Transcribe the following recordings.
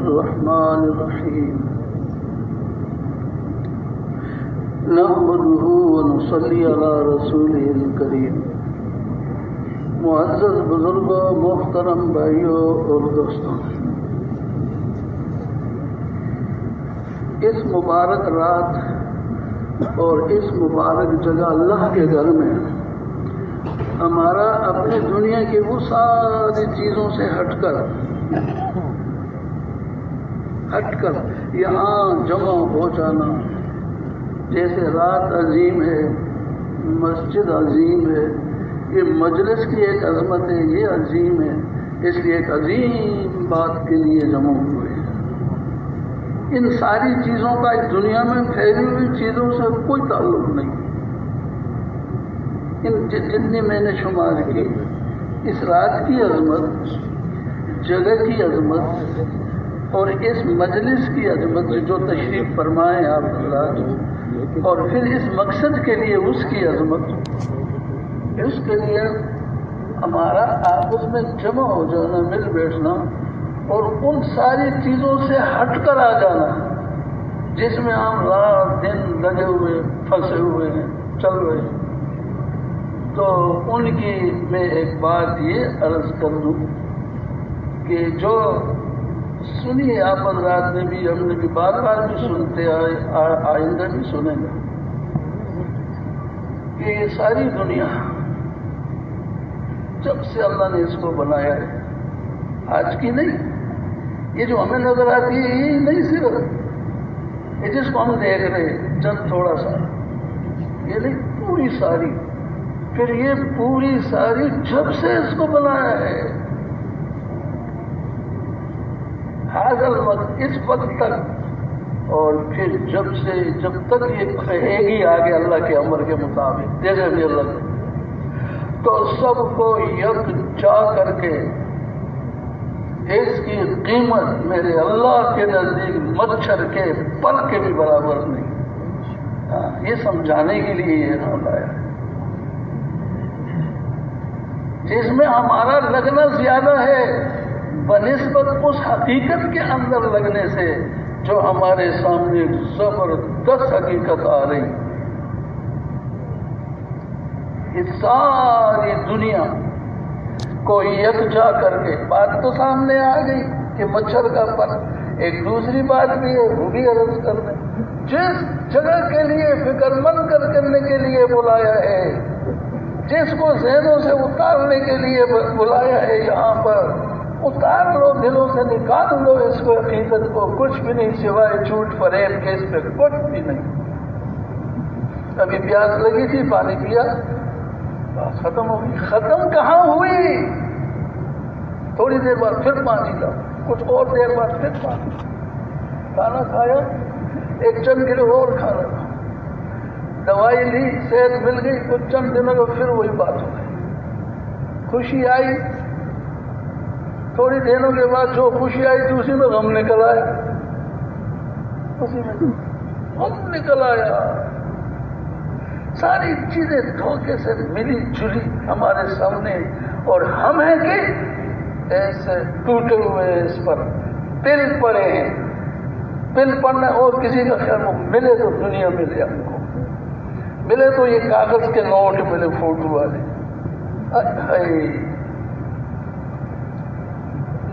الرحمن الرحیم نحمده ونصلی علی رسولہ الکریم. معزز بزرگوں، محترم بھائیوں اور دوستوں، اس مبارک رات اور اس مبارک جگہ اللہ کے گھر میں ہمارا اپنی دنیا کی وہ ساری چیزوں سے ہٹ کر یہاں جمع ہو جانا، جیسے رات عظیم ہے، مسجد عظیم ہے، یہ مجلس کی ایک عظمت ہے، یہ عظیم ہے، اس لیے ایک عظیم بات کے لیے جمع ہوئے ہیں. ان ساری چیزوں کا اس دنیا میں پھیلی ہوئی چیزوں سے کوئی تعلق نہیں. ان جتنی میں نے شمار کی، اس رات کی عظمت، جگہ کی عظمت اور اس مجلس کی عظمت جو تشریف فرمائے آپ حضرات، اور پھر اس مقصد کے لیے اس کی عظمت، اس کے لیے ہمارا آپس میں جمع ہو جانا، مل بیٹھنا اور ان ساری چیزوں سے ہٹ کر آ جانا جس میں ہم رات دن لگے ہوئے پھنسے ہوئے ہیں، چل رہے ہیں. تو ان کی میں ایک بات یہ عرض کر دوں کہ جو سنی آپ حضرات نے بھی، ہم نے بھی بار بار بھی سنتے آئے، آئندہ بھی سنیں گے کہ یہ ساری دنیا جب سے اللہ نے اس کو بنایا ہے، آج کی نہیں، یہ جو ہمیں نظر آتی ہے یہ نہیں، صرف یہ جس کو ہم دیکھ رہے ہیں چند تھوڑا سا، یہ نہیں، پوری ساری. پھر یہ پوری ساری جب سے اس کو بنایا ہے، حاضر وقت، اس وقت تک، اور پھر جب تک یہ کہے گی آگے اللہ کے امر کے مطابق، جیسے بھی اللہ نے، تو سب کو یکجا کر کے اس کی قیمت میرے اللہ کے نزدیک مچھر کے پل کے بھی برابر نہیں. یہ سمجھانے کے لیے یہ نام لایا ہے، جس میں ہمارا لگنا زیادہ ہے بنسبت اس حقیقت کے اندر لگنے سے جو ہمارے سامنے زبردست حقیقت آ رہی. اس ساری دنیا کو یکجا کر کے بات تو سامنے آ گئی کہ مچھر کا پل. ایک دوسری بات بھی ہے، وہ بھی عرض کر دیں، جس جگہ کے لیے فکر مند کرنے کے لیے بلایا ہے، جس کو ذہنوں سے اتارنے کے لیے بلایا ہے، یہاں پر اتار لو، دلوں سے نکال لو اس کو، حقیقت کو، کچھ بھی نہیں سوائے جھوٹ فریب کے، اس پہ کچھ بھی نہیں. ابھی پیاس لگی تھی، پانی پیا، بس ختم ہو گئی. ختم کہاں ہوئی؟ تھوڑی دیر بعد پھر پانی لاؤ، کچھ اور دیر بعد پھر پانی. کھانا کھایا، ایک چند کلو اور کھانا، دوائی لی، صحت مل گئی، کچھ چند دنوں کو پھر وہی بات ہو گئی. خوشی آئی، تھوڑی دنوں کے بعد جو خوشی آئی تھی اسی میں غم نکل آیا، اسی میں غم نکل آیا. ساری چیزیں دھوکے سے ملی جلی ہمارے سامنے، اور ہم ہیں کہ ایسے ٹوٹے ہوئے اس پر پل پڑے ہیں. پل پڑنا اور کسی کا خیر وہ ملے تو دنیا ملے، ہم کو ملے تو یہ کاغذ کے نوٹ ملے فوٹو والے.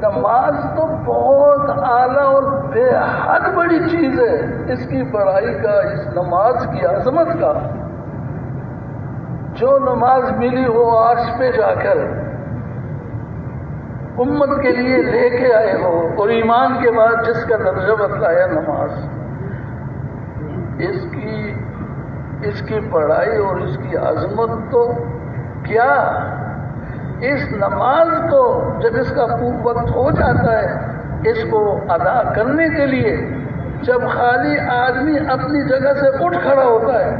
نماز تو بہت اعلیٰ اور بے حد بڑی چیز ہے. اس کی بڑائی کا، اس نماز کی عظمت کا، جو نماز ملی ہو عرش پہ جا کر امت کے لیے لے کے آئے ہو، اور ایمان کے بعد جس کا درجہ بتلایا نماز، اس کی بڑائی اور اس کی عظمت تو کیا. اس نماز کو جب اس کا وقت ہو جاتا ہے، اس کو ادا کرنے کے لیے جب خالی آدمی اپنی جگہ سے اٹھ کھڑا ہوتا ہے،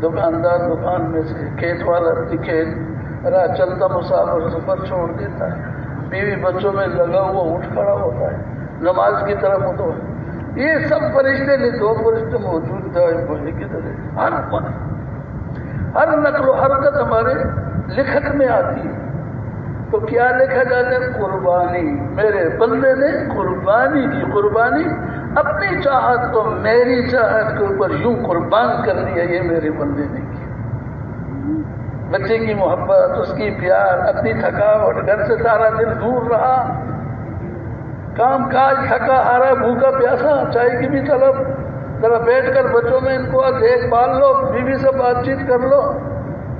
دکاندار دکان میں سے، کھیت والا کھیت، راہ چلتا مسافر سفر چھوڑ دیتا ہے، بیوی بچوں میں لگا ہوا اٹھ کھڑا ہوتا ہے نماز کی طرف. تو یہ سب فرشتے نہیں، دو فرشتے موجود تھے بولنے کی طرح. ہر وقت ہر نقل و حرکت ہمارے لکھت میں آتی ہے. تو کیا لکھا جاتا ہے؟ قربانی. میرے بندے نے قربانی کی. قربانی اپنی چاہت کو میری چاہت کے اوپر یوں قربان کر دیا. یہ میرے بندے نے کی. بچے کی محبت، اس کی پیار، اپنی تھکاوٹ، گھر سے سارا دن دور رہا، کام کاج تھکا ہارا، بھوکا پیاسا، چائے کی بھی طلب، ذرا بیٹھ کر بچوں میں ان کو دیکھ بھال لو، بیوی سے بات چیت کر لو،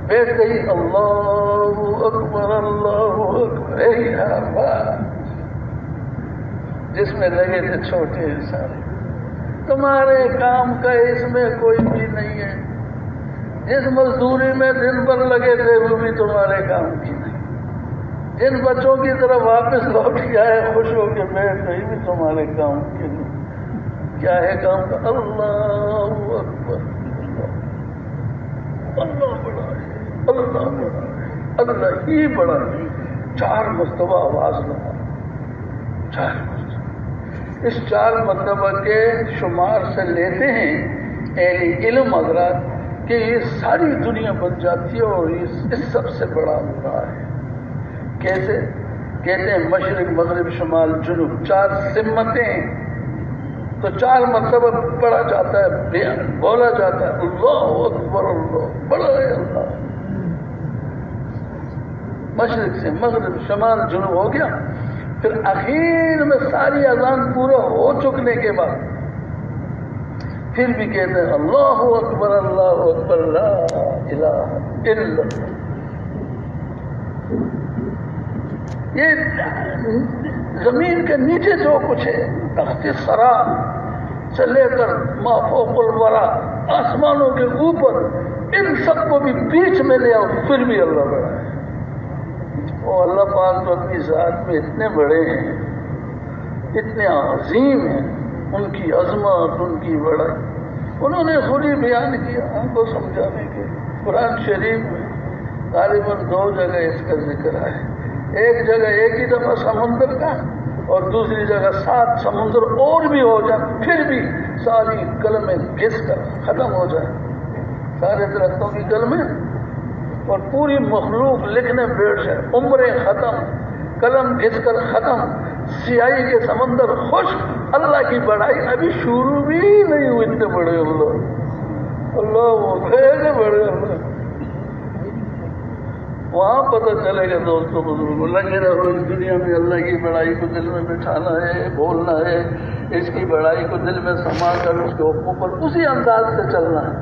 بیٹھ گئی اللہ اکبر اللہ اکبر. جس میں لگے تھے چھوٹے سارے. تمہارے کام کا اس میں کوئی بھی نہیں ہے. جس مزدوری میں دن بھر لگے تھے وہ بھی تمہارے کام کی نہیں. جن بچوں کی طرف واپس لوٹ کے آئے خوش ہو کے بیٹھ گئی بھی تمہارے کام کی نہیں. کیا ہے کام کا؟ اللہ اکبر. اللہ بڑا ہے، اللہ بڑا ہے، اللہ ہی بڑا ہے. 4 مرتبہ آواز لگا. 4 مرتبہ. اس 4 مرتبہ کے شمار سے لیتے ہیں اہل علم حضرات کہ یہ ساری دنیا بن جاتی ہے اور اس سب سے بڑا اللہ ہے. کیسے؟ کہتے ہیں مشرق مغرب شمال جنوب 4 سمتیں. تو 4 مرتبہ پڑھا جاتا ہے، بولا جاتا ہے اللہ اکبر اللہ بڑا ہے اللہ. مشرق سے مغرب شمال جنوب ہو گیا. پھر اخیر میں ساری اذان پورا ہو چکنے کے بعد پھر بھی کہتے ہیں اللہ اکبر لا الہ الا اللہ. یہ زمین کے نیچے جو کچھ ہے، تخت سرا سے لے کر ما فوق الورا، آسمانوں کے اوپر، ان سب کو بھی بیچ میں لے آؤ پھر بھی اللہ بڑا ہے. اور اللہ پاک تو اپنی ذات میں اتنے بڑے ہیں، اتنے عظیم ہیں، ان کی عظمت، ان کی بڑائی انہوں نے خود ہی بیان کیا ہم کو سمجھانے کے. قرآن شریف میں غالباً 2 جگہ اس کا ذکر ہے. ایک جگہ ایک ہی دفعہ سمندر کا، اور دوسری جگہ 7 سمندر اور بھی ہو جائے پھر بھی ساری کلمیں گھس کر ختم ہو جائے، سارے درختوں کی کلمیں، اور پوری مخلوق لکھنے بیٹھ جائے، عمریں ختم، قلم گھس کر ختم، سیاہی کے سمندر خشک. اللہ کی بڑائی ابھی شروع بھی نہیں ہوئی. اتنے بڑے اللہ، اللہ ایسے بڑے اللہ. وہاں پتہ چلے گا دوستوں بزرگوں. لگے رہو اس دنیا میں اللہ کی بڑائی کو دل میں بٹھانا ہے، بولنا ہے، اس کی بڑائی کو دل میں سما کر اس کے حقوق پر اسی انداز سے چلنا ہے.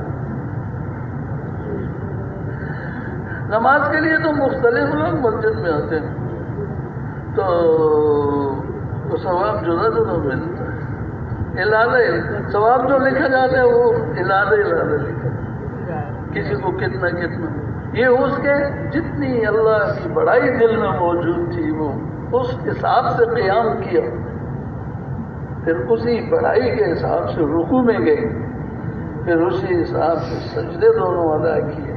نماز کے لیے تو مختلف لوگ مسجد میں آتے ہیں تو ثواب جدا جدا ملتا ہے. علادہ ثواب جو لکھا جاتا ہے وہ علادہ لکھا، کسی کو کتنا کتنا. یہ اس کے جتنی اللہ کی بڑائی دل میں موجود تھی وہ اس حساب سے قیام کیا، پھر اسی بڑائی کے حساب سے رکوع میں گئے، پھر اسی حساب سے سجدے دونوں ادا کیے،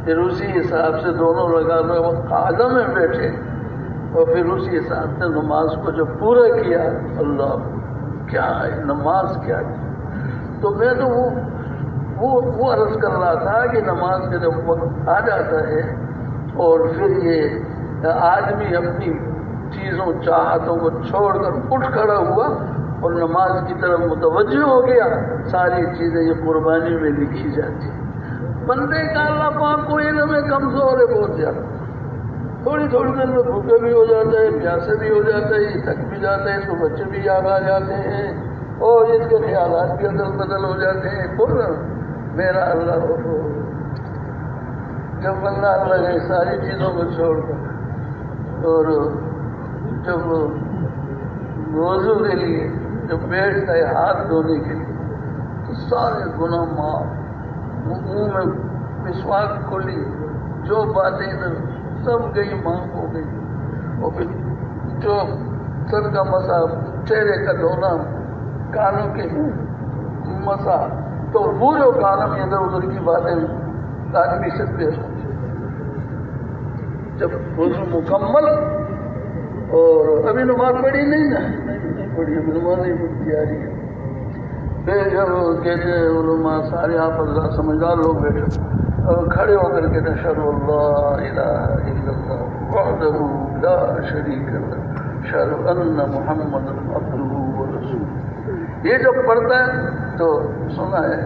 پھر اسی حساب سے دونوں رکعتوں میں قاعدہ میں بیٹھے، اور پھر اسی حساب سے نماز کو جب پورا کیا. اللہ کیا ہے نماز کیا ہے. تو میں تو وہ عرض کر رہا تھا کہ نماز کا جب وقت آ جاتا ہے اور پھر یہ آدمی اپنی چیزوں چاہتوں کو چھوڑ کر اٹھ کھڑا ہوا اور نماز کی طرف متوجہ ہو گیا، ساری چیزیں یہ قربانی میں لکھی جاتی. بندے کا اللہ پاک کو علم کمزور ہے بہت زیادہ. تھوڑی تھوڑی دیر میں بھوکے بھی ہو جاتا ہے، پیاسے بھی ہو جاتا ہے، یہ تھک بھی جاتا ہے، اس کو بچے بھی یاد آ جاتے ہیں اور اس کے خیالات بھی ادل بدل ہو جاتے ہیں. بول رہا میرا اللہ ہو. جب بندہ اللہ ہے ساری چیزوں کو چھوڑ کر اور جب وضو کے لیے جب بیٹھتا ہے ہاتھ دھونے کے لیے تو سارے گناہ معاف، منہ میں مسواک کھلی، جو باتیں سب گئی معاف ہو گئی. اور پھر جو سر کا مسا، چہرے کا دھونا، کانوں کے مسا، تو وہ جو کانوں میں ادھر ادھر کی باتیں آدمی سے پیش ہوتی. جب وضو مکمل اور ابھی نماز پڑھی نہیں پڑھی، ابھی نماز نہیں پڑھی تیاری ہے. پھر جب کہتے ہیں علماء سارے آپ سمجھدار لوگ بیٹھے کھڑے ہو کر کے اشہد اللہ الہ الا اللہ وحده لا شريك له أشهد أن محمدا عبده ورسوله. یہ جب پڑھتا ہے تو سنا ہے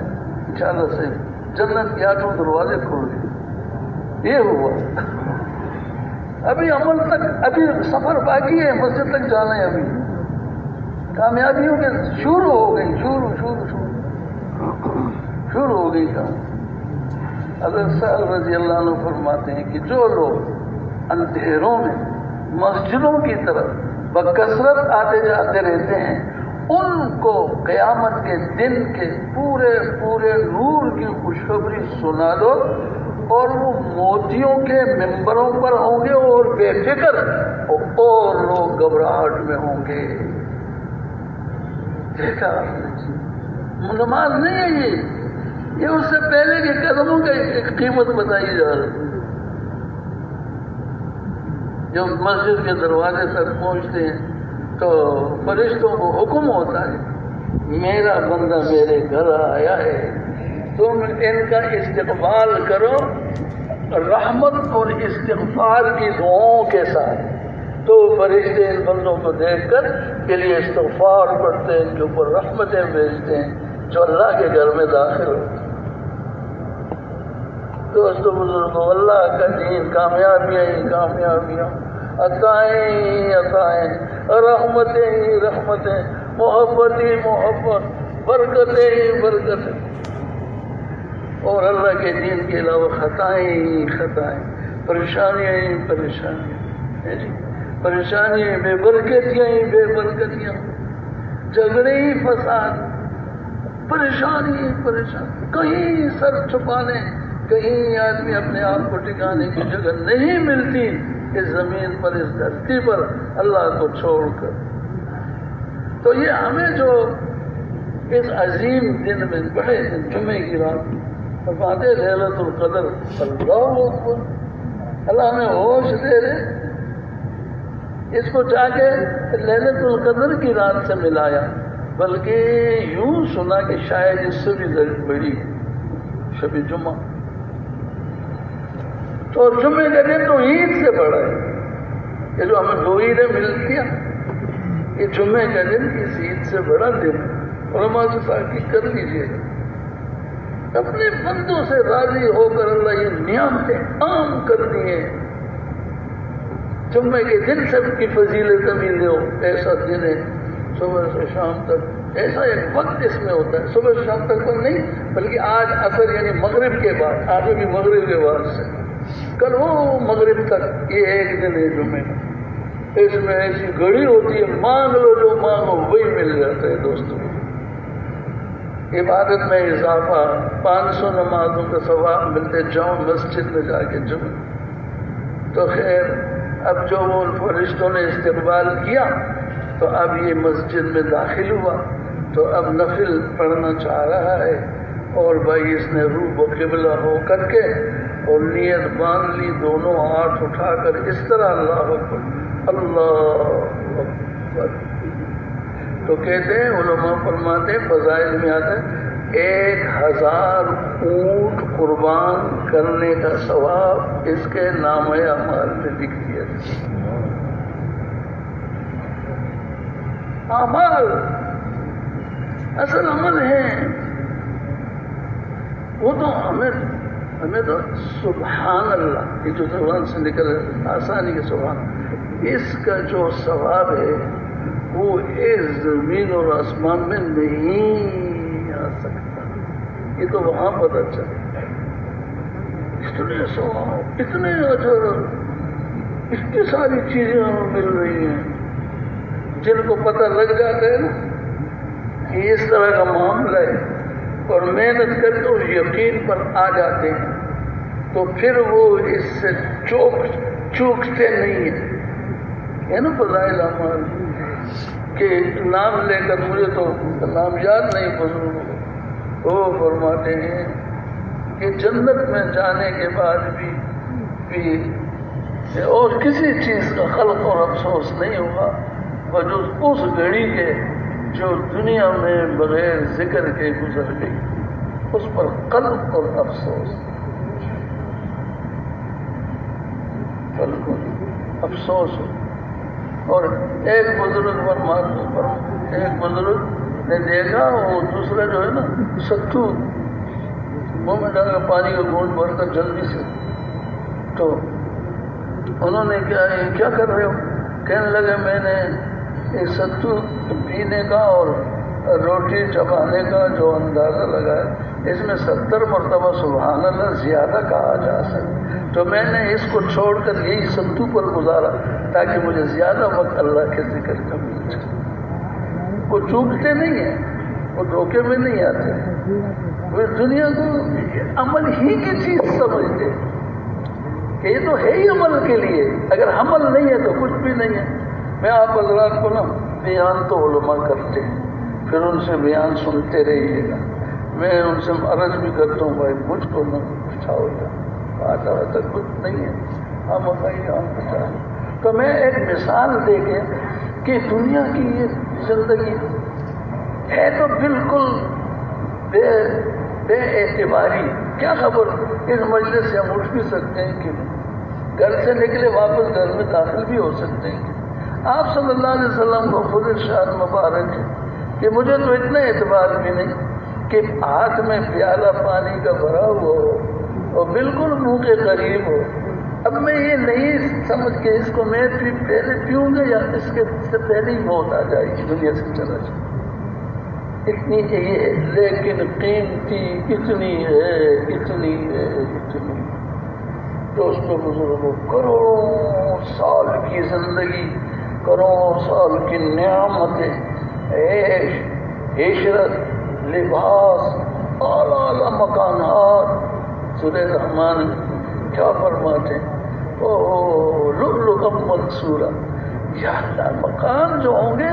انشاءاللہ سے جنت کے 8 دروازے کھول گئے. یہ ہوا. ابھی عمل تک ابھی سفر باقی ہے، مسجد تک جانا ہے. ابھی کامیابیوں کے شروع ہو گئی، شروع ہو گئی کام. حضرت سعد رضی اللہ عنہ فرماتے ہیں کہ جو لوگ اندھیروں میں مسجدوں کی طرف بکثرت آتے جاتے رہتے ہیں ان کو قیامت کے دن کے پورے نور کی خوشخبری سنا دو اور وہ موتیوں کے ممبروں پر ہوں گے اور بے فکر، اور لوگ گھبراہٹ میں ہوں گے. دیکھا نماز نہیں ہے یہ اس سے پہلے کے قدموں کی ایک قیمت بتائی جا رہی ہے. جب مسجد کے دروازے تک پہنچتے ہیں تو فرشتوں کو حکم ہوتا ہے میرا بندہ میرے گھر آیا ہے، تم ان کا استقبال کرو رحمت اور استغفار کی دعاؤں کے ساتھ. تو فرشتے ان بندوں کو دیکھ کر کے لیے استغفار پڑھتے ہیں، ان کے اوپر رحمتیں بھیجتے ہیں جو اللہ کے گھر میں داخل ہوتے ہیں. دوستو بزرگوں، اللہ کا دین کامیابیاں ہی کامیابیاں، عطائیں عطائیں، رحمتیں ہی رحمتیں، محبت ہی محبت، برکتیں ہی برکتیں، اور اللہ کے دین کے علاوہ خطائیں ہی خطائیں، پریشانیاں ہی پریشانیاں، پریشانیاں بے برکتیاں ہی بے برکتیاں، جھگڑے ہی فساد، پریشانی ہی پریشانی. کہیں سر چھپانے، کہیں آدمی اپنے آپ کو ٹکانے کی جگہ نہیں ملتی اس زمین پر، اس دھرتی پر اللہ کو چھوڑ کر. تو یہ ہمیں جو اس عظیم دن میں بڑے دن جمعے کی رات فرماتے لیلۃ القدر، اللہ اکبر، اللہ ہمیں ہوش دے رہے. اس کو جا کے لیلۃ القدر کی رات سے ملایا، بلکہ یوں سنا کہ شاید اس سے بھی بڑی شب جمعہ. تو جمعے کا دن تو عید سے بڑا ہے. یہ جو ہمیں 2 عیدیں ملتی ہیں، یہ جمعے کا دن اس عید سے بڑا دن. علماء سے تحقیق کر لیجیے، اپنے بندوں سے راضی ہو کر اللہ یہ نعمتیں عام کر دی ہیں. جمعے کے دن سب کی فضیلت بھی لو. ایسا دن ہے صبح سے شام تک، ایسا ایک وقت اس میں ہوتا ہے، صبح سے شام تک پر نہیں بلکہ آج عصر یعنی مغرب کے بعد، آگے بھی مغرب کے بعد سے کل وہ مغرب تک، یہ ایک دن ہے جمعے کا. اس میں ایسی گھڑی ہوتی ہے، مانگ لو جو مانگو وہی مل جاتا ہے. دوستوں، عبادت میں اضافہ، 500 نمازوں کا ثواب ملتے جاؤ مسجد میں جا کے جمعہ. تو خیر اب جو وہ فرشتوں نے استقبال کیا تو اب یہ مسجد میں داخل ہوا تو اب نفل پڑھنا چاہ رہا ہے. اور بھائی اس نے روح و قبلہ ہو کر کے اور نیت باندھ لی، دونوں ہاتھ اٹھا کر اس طرح اللہ اکبر اللہ اکبر. تو کہتے ہیں علماء فرماتے ہیں، فضائل میں آتا ہے 1000 اونٹ قربان کرنے کا ثواب اس کے نامہ اعمال میں لکھ دیا. اعمال اصل عمل ہیں وہ تو ہمیں تو سبحان اللہ یہ جو زبان سے نکل آسانی کے سبحان، اس کا جو ثواب ہے وہ اس زمین اور آسمان میں نہیں آ سکتا. یہ تو وہاں پتہ چلے. اتنے ثواب، اتنے اجر، اتنی ساری چیزیں ہمیں مل رہی ہیں جن کو پتہ لگ جاتا ہے نا کہ اس طرح کا معاملہ ہے اور محنت کر کے اس یقین پر آ جاتے ہیں تو پھر وہ اس سے چوکتے نہیں ہیں. ہے نا فضائل اعمال کہ نام لے کر مجھے تو نام یاد نہیں بزرگ وہ فرماتے ہیں کہ جنت میں جانے کے بعد بھی اور کسی چیز کا خلق اور افسوس نہیں ہوگا بجز اس گھڑی کے جو دنیا میں بغیر ذکر کے گزر گئی، اس پر قلب اور افسوس. 100 اور ایک بزرگ نے دیکھا وہ دوسرا جو ہے نا ستو منہ میں ڈال کر پانی کا گھونٹ بھر کر جلدی سے، تو انہوں نے کیا کر رہے ہو؟ کہنے لگے میں نے یہ ستو پینے کا اور روٹی چبانے کا جو اندازہ لگایا اس میں 70 مرتبہ سبحان اللہ زیادہ کہا جا سکے، تو میں نے اس کو چھوڑ کر یہی ستو پر گزارا تاکہ مجھے زیادہ وقت اللہ کے ذکر کا مل جائے۔ وہ چوکتے نہیں ہیں، وہ دھوکے میں نہیں آتے، وہ دنیا کو عمل ہی کی چیز سمجھتے کہ یہ تو ہے ہی عمل کے لیے، اگر عمل نہیں ہے تو کچھ بھی نہیں ہے۔ میں آپ حضرات کو نا بیان تو علماء کرتے ہیں، پھر ان سے بیان سنتے رہیے گا۔ میں ان سے عرض بھی کرتا ہوں بھائی مجھ کو نہ اٹھاؤ گا، بات تک کچھ نہیں ہے، ہم بتائیے۔ تو میں ایک مثال دے کے کہ دنیا کی یہ زندگی ہے تو بالکل بے اعتباری، کیا خبر اس مجلس سے ہم اٹھ بھی سکتے ہیں کہ گھر سے نکلے واپس گھر میں داخل بھی ہو سکتے ہیں۔ آپ صلی اللہ علیہ وسلم کو خود ارشاد مبارک ہے کہ مجھے تو اتنا اعتبار بھی نہیں کہ ہاتھ میں پیالہ پانی کا بھرا ہوا ہو اور بالکل منہ کے قریب ہو، اب میں یہ نہیں سمجھ کے اس کو میں پہلے پیوں گا یا اس کے سے پہلے ہی موت آ جائے گی، دنیا سے چلا جائے، اتنی یہ ہے، لیکن قیمتی اتنی ہے۔ دوستوں بزرگوں، کروڑوں سال کی زندگی، کروڑوں سال کی نعمتیں، عیش، عشرت، لباس، اعلیٰ مکانات، سورہ رحمان کیا فرماتے ہیں؟ لؤلؤا منصورا، یا اللہ مکان جو ہوں گے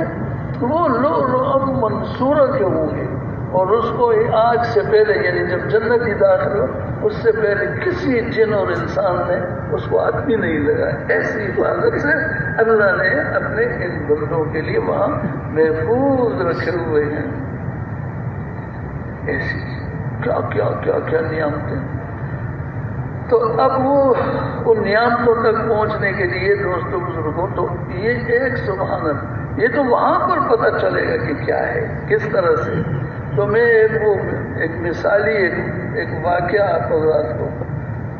وہ لؤلؤا منصورا کے ہوں گے، اور اس کو آج سے پہلے یعنی جب جنتی داخل ہو اس سے پہلے کسی جن اور انسان نے اس کو ہاتھ بھی نہیں لگایا، ایسی حفاظت سے اللہ نے اپنے ان بندوں کے لیے وہاں محفوظ رکھے ہوئے ہیں۔ ایسی کیا کیا کیا کیا نعمتیں۔ تو اب وہ ان نعمتوں تک پہنچنے کے لیے دوستوں بزرگوں تو یہ ایک سبحان اللہ، یہ تو وہاں پر پتہ چلے گا کہ کیا ہے کس طرح سے۔ تو میں ایک مثالی ایک واقعہ آپ حضرات کو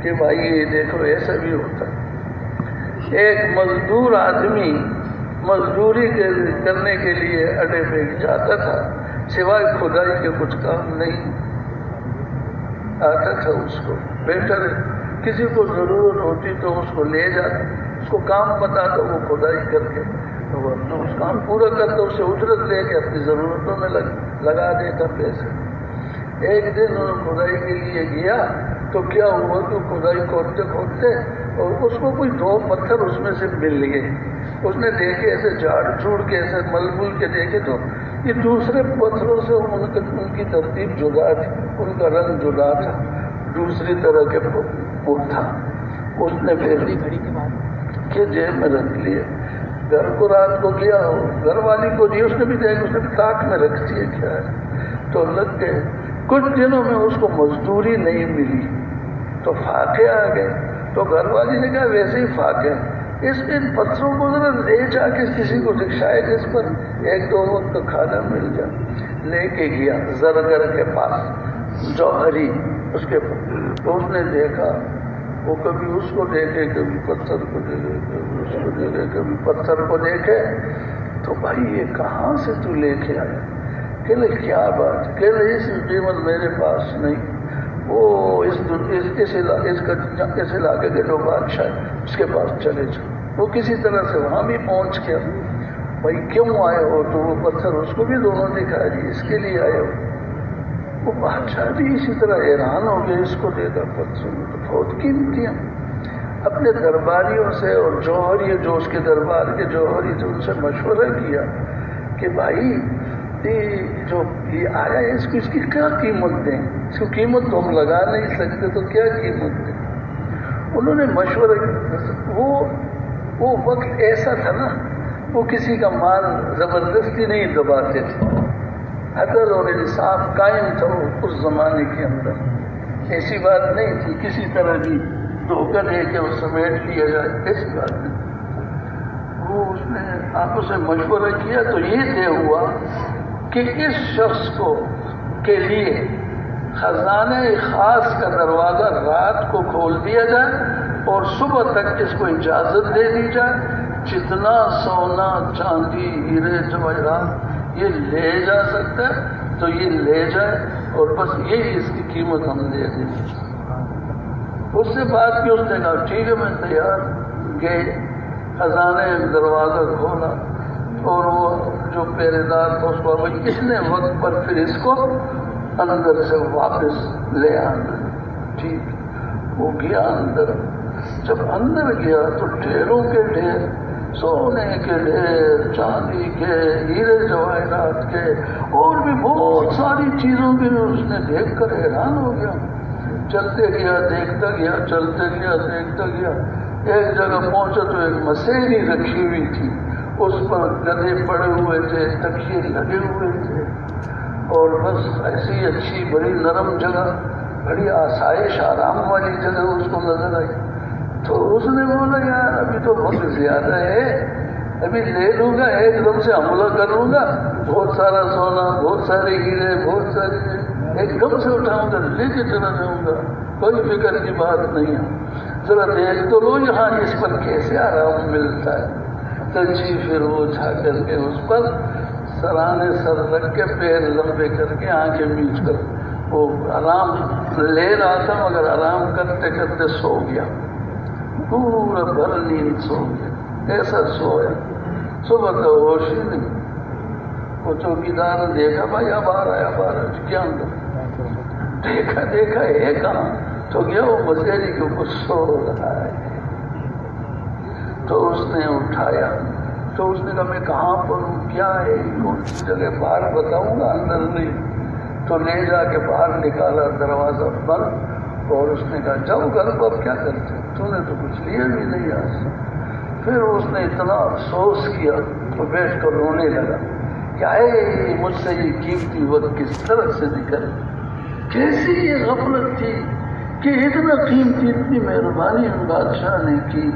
کہ بھائی یہ دیکھو ایسا بھی ہوتا ہے۔ ایک مزدور آدمی مزدوری کرنے کے لیے اڈے پہ جاتا تھا، سوائے کھدائی کے کچھ کام نہیں آتا تھا اس کو۔ بہتر کسی کو ضرورت ہوتی تو اس کو لے جاتا، اس کو کام پتا تو وہ کھدائی کر کے تو اپنا اس کام پورا کرتا، اس سے اجرت لے کے اپنی ضرورتوں میں لگا دیتا پیسے۔ ایک دن کھدائی کے لیے گیا تو کیا ہوا کہ کھدائی کھودتے کھودتے اور اس کو کوئی 2 پتھر اس میں سے مل گئے۔ اس نے دیکھے ایسے جھاڑ جھوڑ کے ایسے مل مل کے دیکھے تو یہ دوسرے پتھروں سے ان کی ترتیب جدا تھی، ان کا رنگ جدا تھا، دوسری طرح کے تھا۔ اس نے پھر کہ جیب میں رکھ لیے، گھر کو رات کو کیا ہو گھر والی کو دی، اس نے بھی دیکھ، اس نے بھی تاک میں رکھ دیا کیا ہے، تو لگ گئے۔ کچھ دنوں میں اس کو مزدوری نہیں ملی تو فاقے آ گئے، تو گھر والی نے کہا ویسے ہی فاقے، ان پتھروں کو ذرا لے جا کے کسی کو دکھائے جس پر 1-2 وقت کا کھانا مل جائے۔ لے کے گیا زرگر کے پاس، جوہری اس کے پاس، تو اس نے دیکھا، وہ کبھی اس کو دیکھے کبھی پتھر کو دیکھے کبھی اس کو دیکھے کبھی پتھر کو دیکھے، تو بھائی یہ کہاں سے تو لے کے آیا؟ کہ کیا بات؟ کہ اس قیمت میرے پاس نہیں، وہ اس علاقے کے جو بادشاہ اس کے پاس چلے جاؤ۔ وہ کسی طرح سے وہاں بھی پہنچ گیا۔ بھائی کیوں آئے ہو؟ تو وہ پتھر اس کو بھی دونوں دکھا دی، اس کے لیے آئے ہو۔ وہ بادشاہ بھی اسی طرح حیران ہو گئے، اس کو دیکھا پتھر میں تو بہت قیمتی ہیں۔ اپنے درباریوں سے اور جوہری جو اس کے دربار کے جوہری تھے ان سے مشورہ کیا کہ بھائی جو یہ آیا ہے اس کی کیا قیمت دیں؟ اس کی قیمت تو ہم لگا نہیں سکتے، تو کیا قیمت دیں؟ انہوں نے مشورہ کیا۔ وہ وقت ایسا تھا نا، وہ کسی کا مال زبردستی نہیں دباتے تھے، عدل اور انصاف قائم تھا اس زمانے کے اندر۔ ایسی بات نہیں تھی کسی طرح بھی دھوکہ دے کے وہ سمیٹ لیا جائے، ایسی بات نہیں۔ وہ اس نے آپس میں مشورہ کیا تو یہ طے ہوا کہ اس شخص کو کے لیے خزانہ خاص کا دروازہ رات کو کھول دیا جائے اور صبح تک اس کو اجازت دے دی جائے، جتنا سونا چاندی ہیرے جواہرات یہ لے جا سکتا ہے تو یہ لے جائے، اور بس یہی اس کی قیمت ہم دے دیں۔ اس سے بات کی، اس نے کہا ٹھیک ہے میں تیار۔ گئے، خزانے دروازہ کھولا اور وہ جو پہرے دار تھا اس کو اس نے وقت پر پھر اس کو اندر سے واپس لے آنا۔ ٹھیک، وہ گیا اندر۔ جب اندر گیا تو ڈھیروں کے ڈھیر، سونے کے ڈھیر، چاندی کے، ہیرے جواہرات کے، اور بھی بہت ساری چیزوں کے اس نے دیکھ کر حیران ہو گیا۔ چلتے گیا، دیکھتا گیا، چلتے گیا، دیکھتا گیا۔ ایک جگہ پہنچا تو ایک مسیحی رکھی ہوئی تھی، اس پر گدے پڑے ہوئے تھے، تکیے لگے ہوئے تھے، اور بس ایسی اچھی بڑی نرم جگہ، بڑی آسائش آرام والی جگہ اس کو نظر آئی۔ تو اس نے بولا یار ابھی تو بہت زیادہ ہے، ابھی لے لوں گا، ایک دم سے حملہ کر لوں گا، بہت سارا سونا، بہت سارے ہیرے، بہت سارے ایک دم سے اٹھاؤں گا، لے کے چلا جاؤں گا، کوئی فکر کی بات نہیں ہے، ذرا دیکھ تو لو یہاں اس پر کیسے آرام ملتا ہے۔ تو جی پھر وہ اٹھا کر کے اس پر سرانے سر رکھ کے پیر لمبے کر کے آنکھیں میچ کر وہ آرام لے رہا تھا، مگر آرام کرتے کرتے سو گیا، پورا بھر نیند سو گیا، ایسا سویا صبح کا ہوش ہی نہیں۔ وہ چوکیدار نے دیکھا بھائی اب آ رہا ہے، اب آ رہا ہے، کیا اندر دیکھا ہے کہاں، تو گیا وہ مسیحی کے اوپر سو رہا ہے۔ تو اس نے اٹھایا، تو اس نے کہا میں کہاں پر ہوں، کیا ہے، کون سی جگہ، باہر بتاؤں گا، اندر نہیں۔ تو لے جا کے باہر نکالا، دروازہ بند، اور اس نے کہا جاؤ گھر کو، اب کیا کرتے، تو نے تو کچھ لیا بھی نہیں آج سے۔ پھر اس نے اتنا افسوس کیا تو بیٹھ کر رونے لگا، کیا ہے مجھ سے یہ قیمتی وقت کس طرح سے نکل، کیسی یہ غفلت تھی کہ اتنا قیمتی، اتنی مہربانی ان بادشاہ نے کی،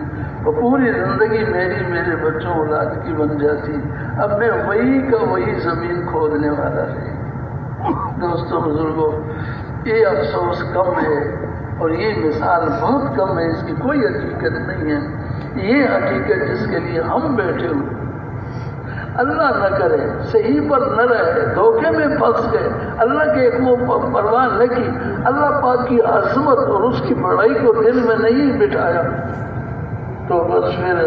اور پوری زندگی میری میرے بچوں اولاد کی بن جاتی، اب میں وہی کا وہی زمین کھودنے والا ہے۔ دوستوں بزرگوں، یہ افسوس کم ہے اور یہ مثال بہت کم ہے، اس کی کوئی حقیقت نہیں ہے۔ یہ حقیقت جس کے لیے ہم بیٹھے ہوئے، اللہ نہ کرے صحیح پر نہ رہے، دھوکے میں پھنس گئے، اللہ کے حکموں پرواہ نہ کی، اللہ پاک کی عظمت اور اس کی بڑائی کو دل میں نہیں بٹھایا، تو بس پھر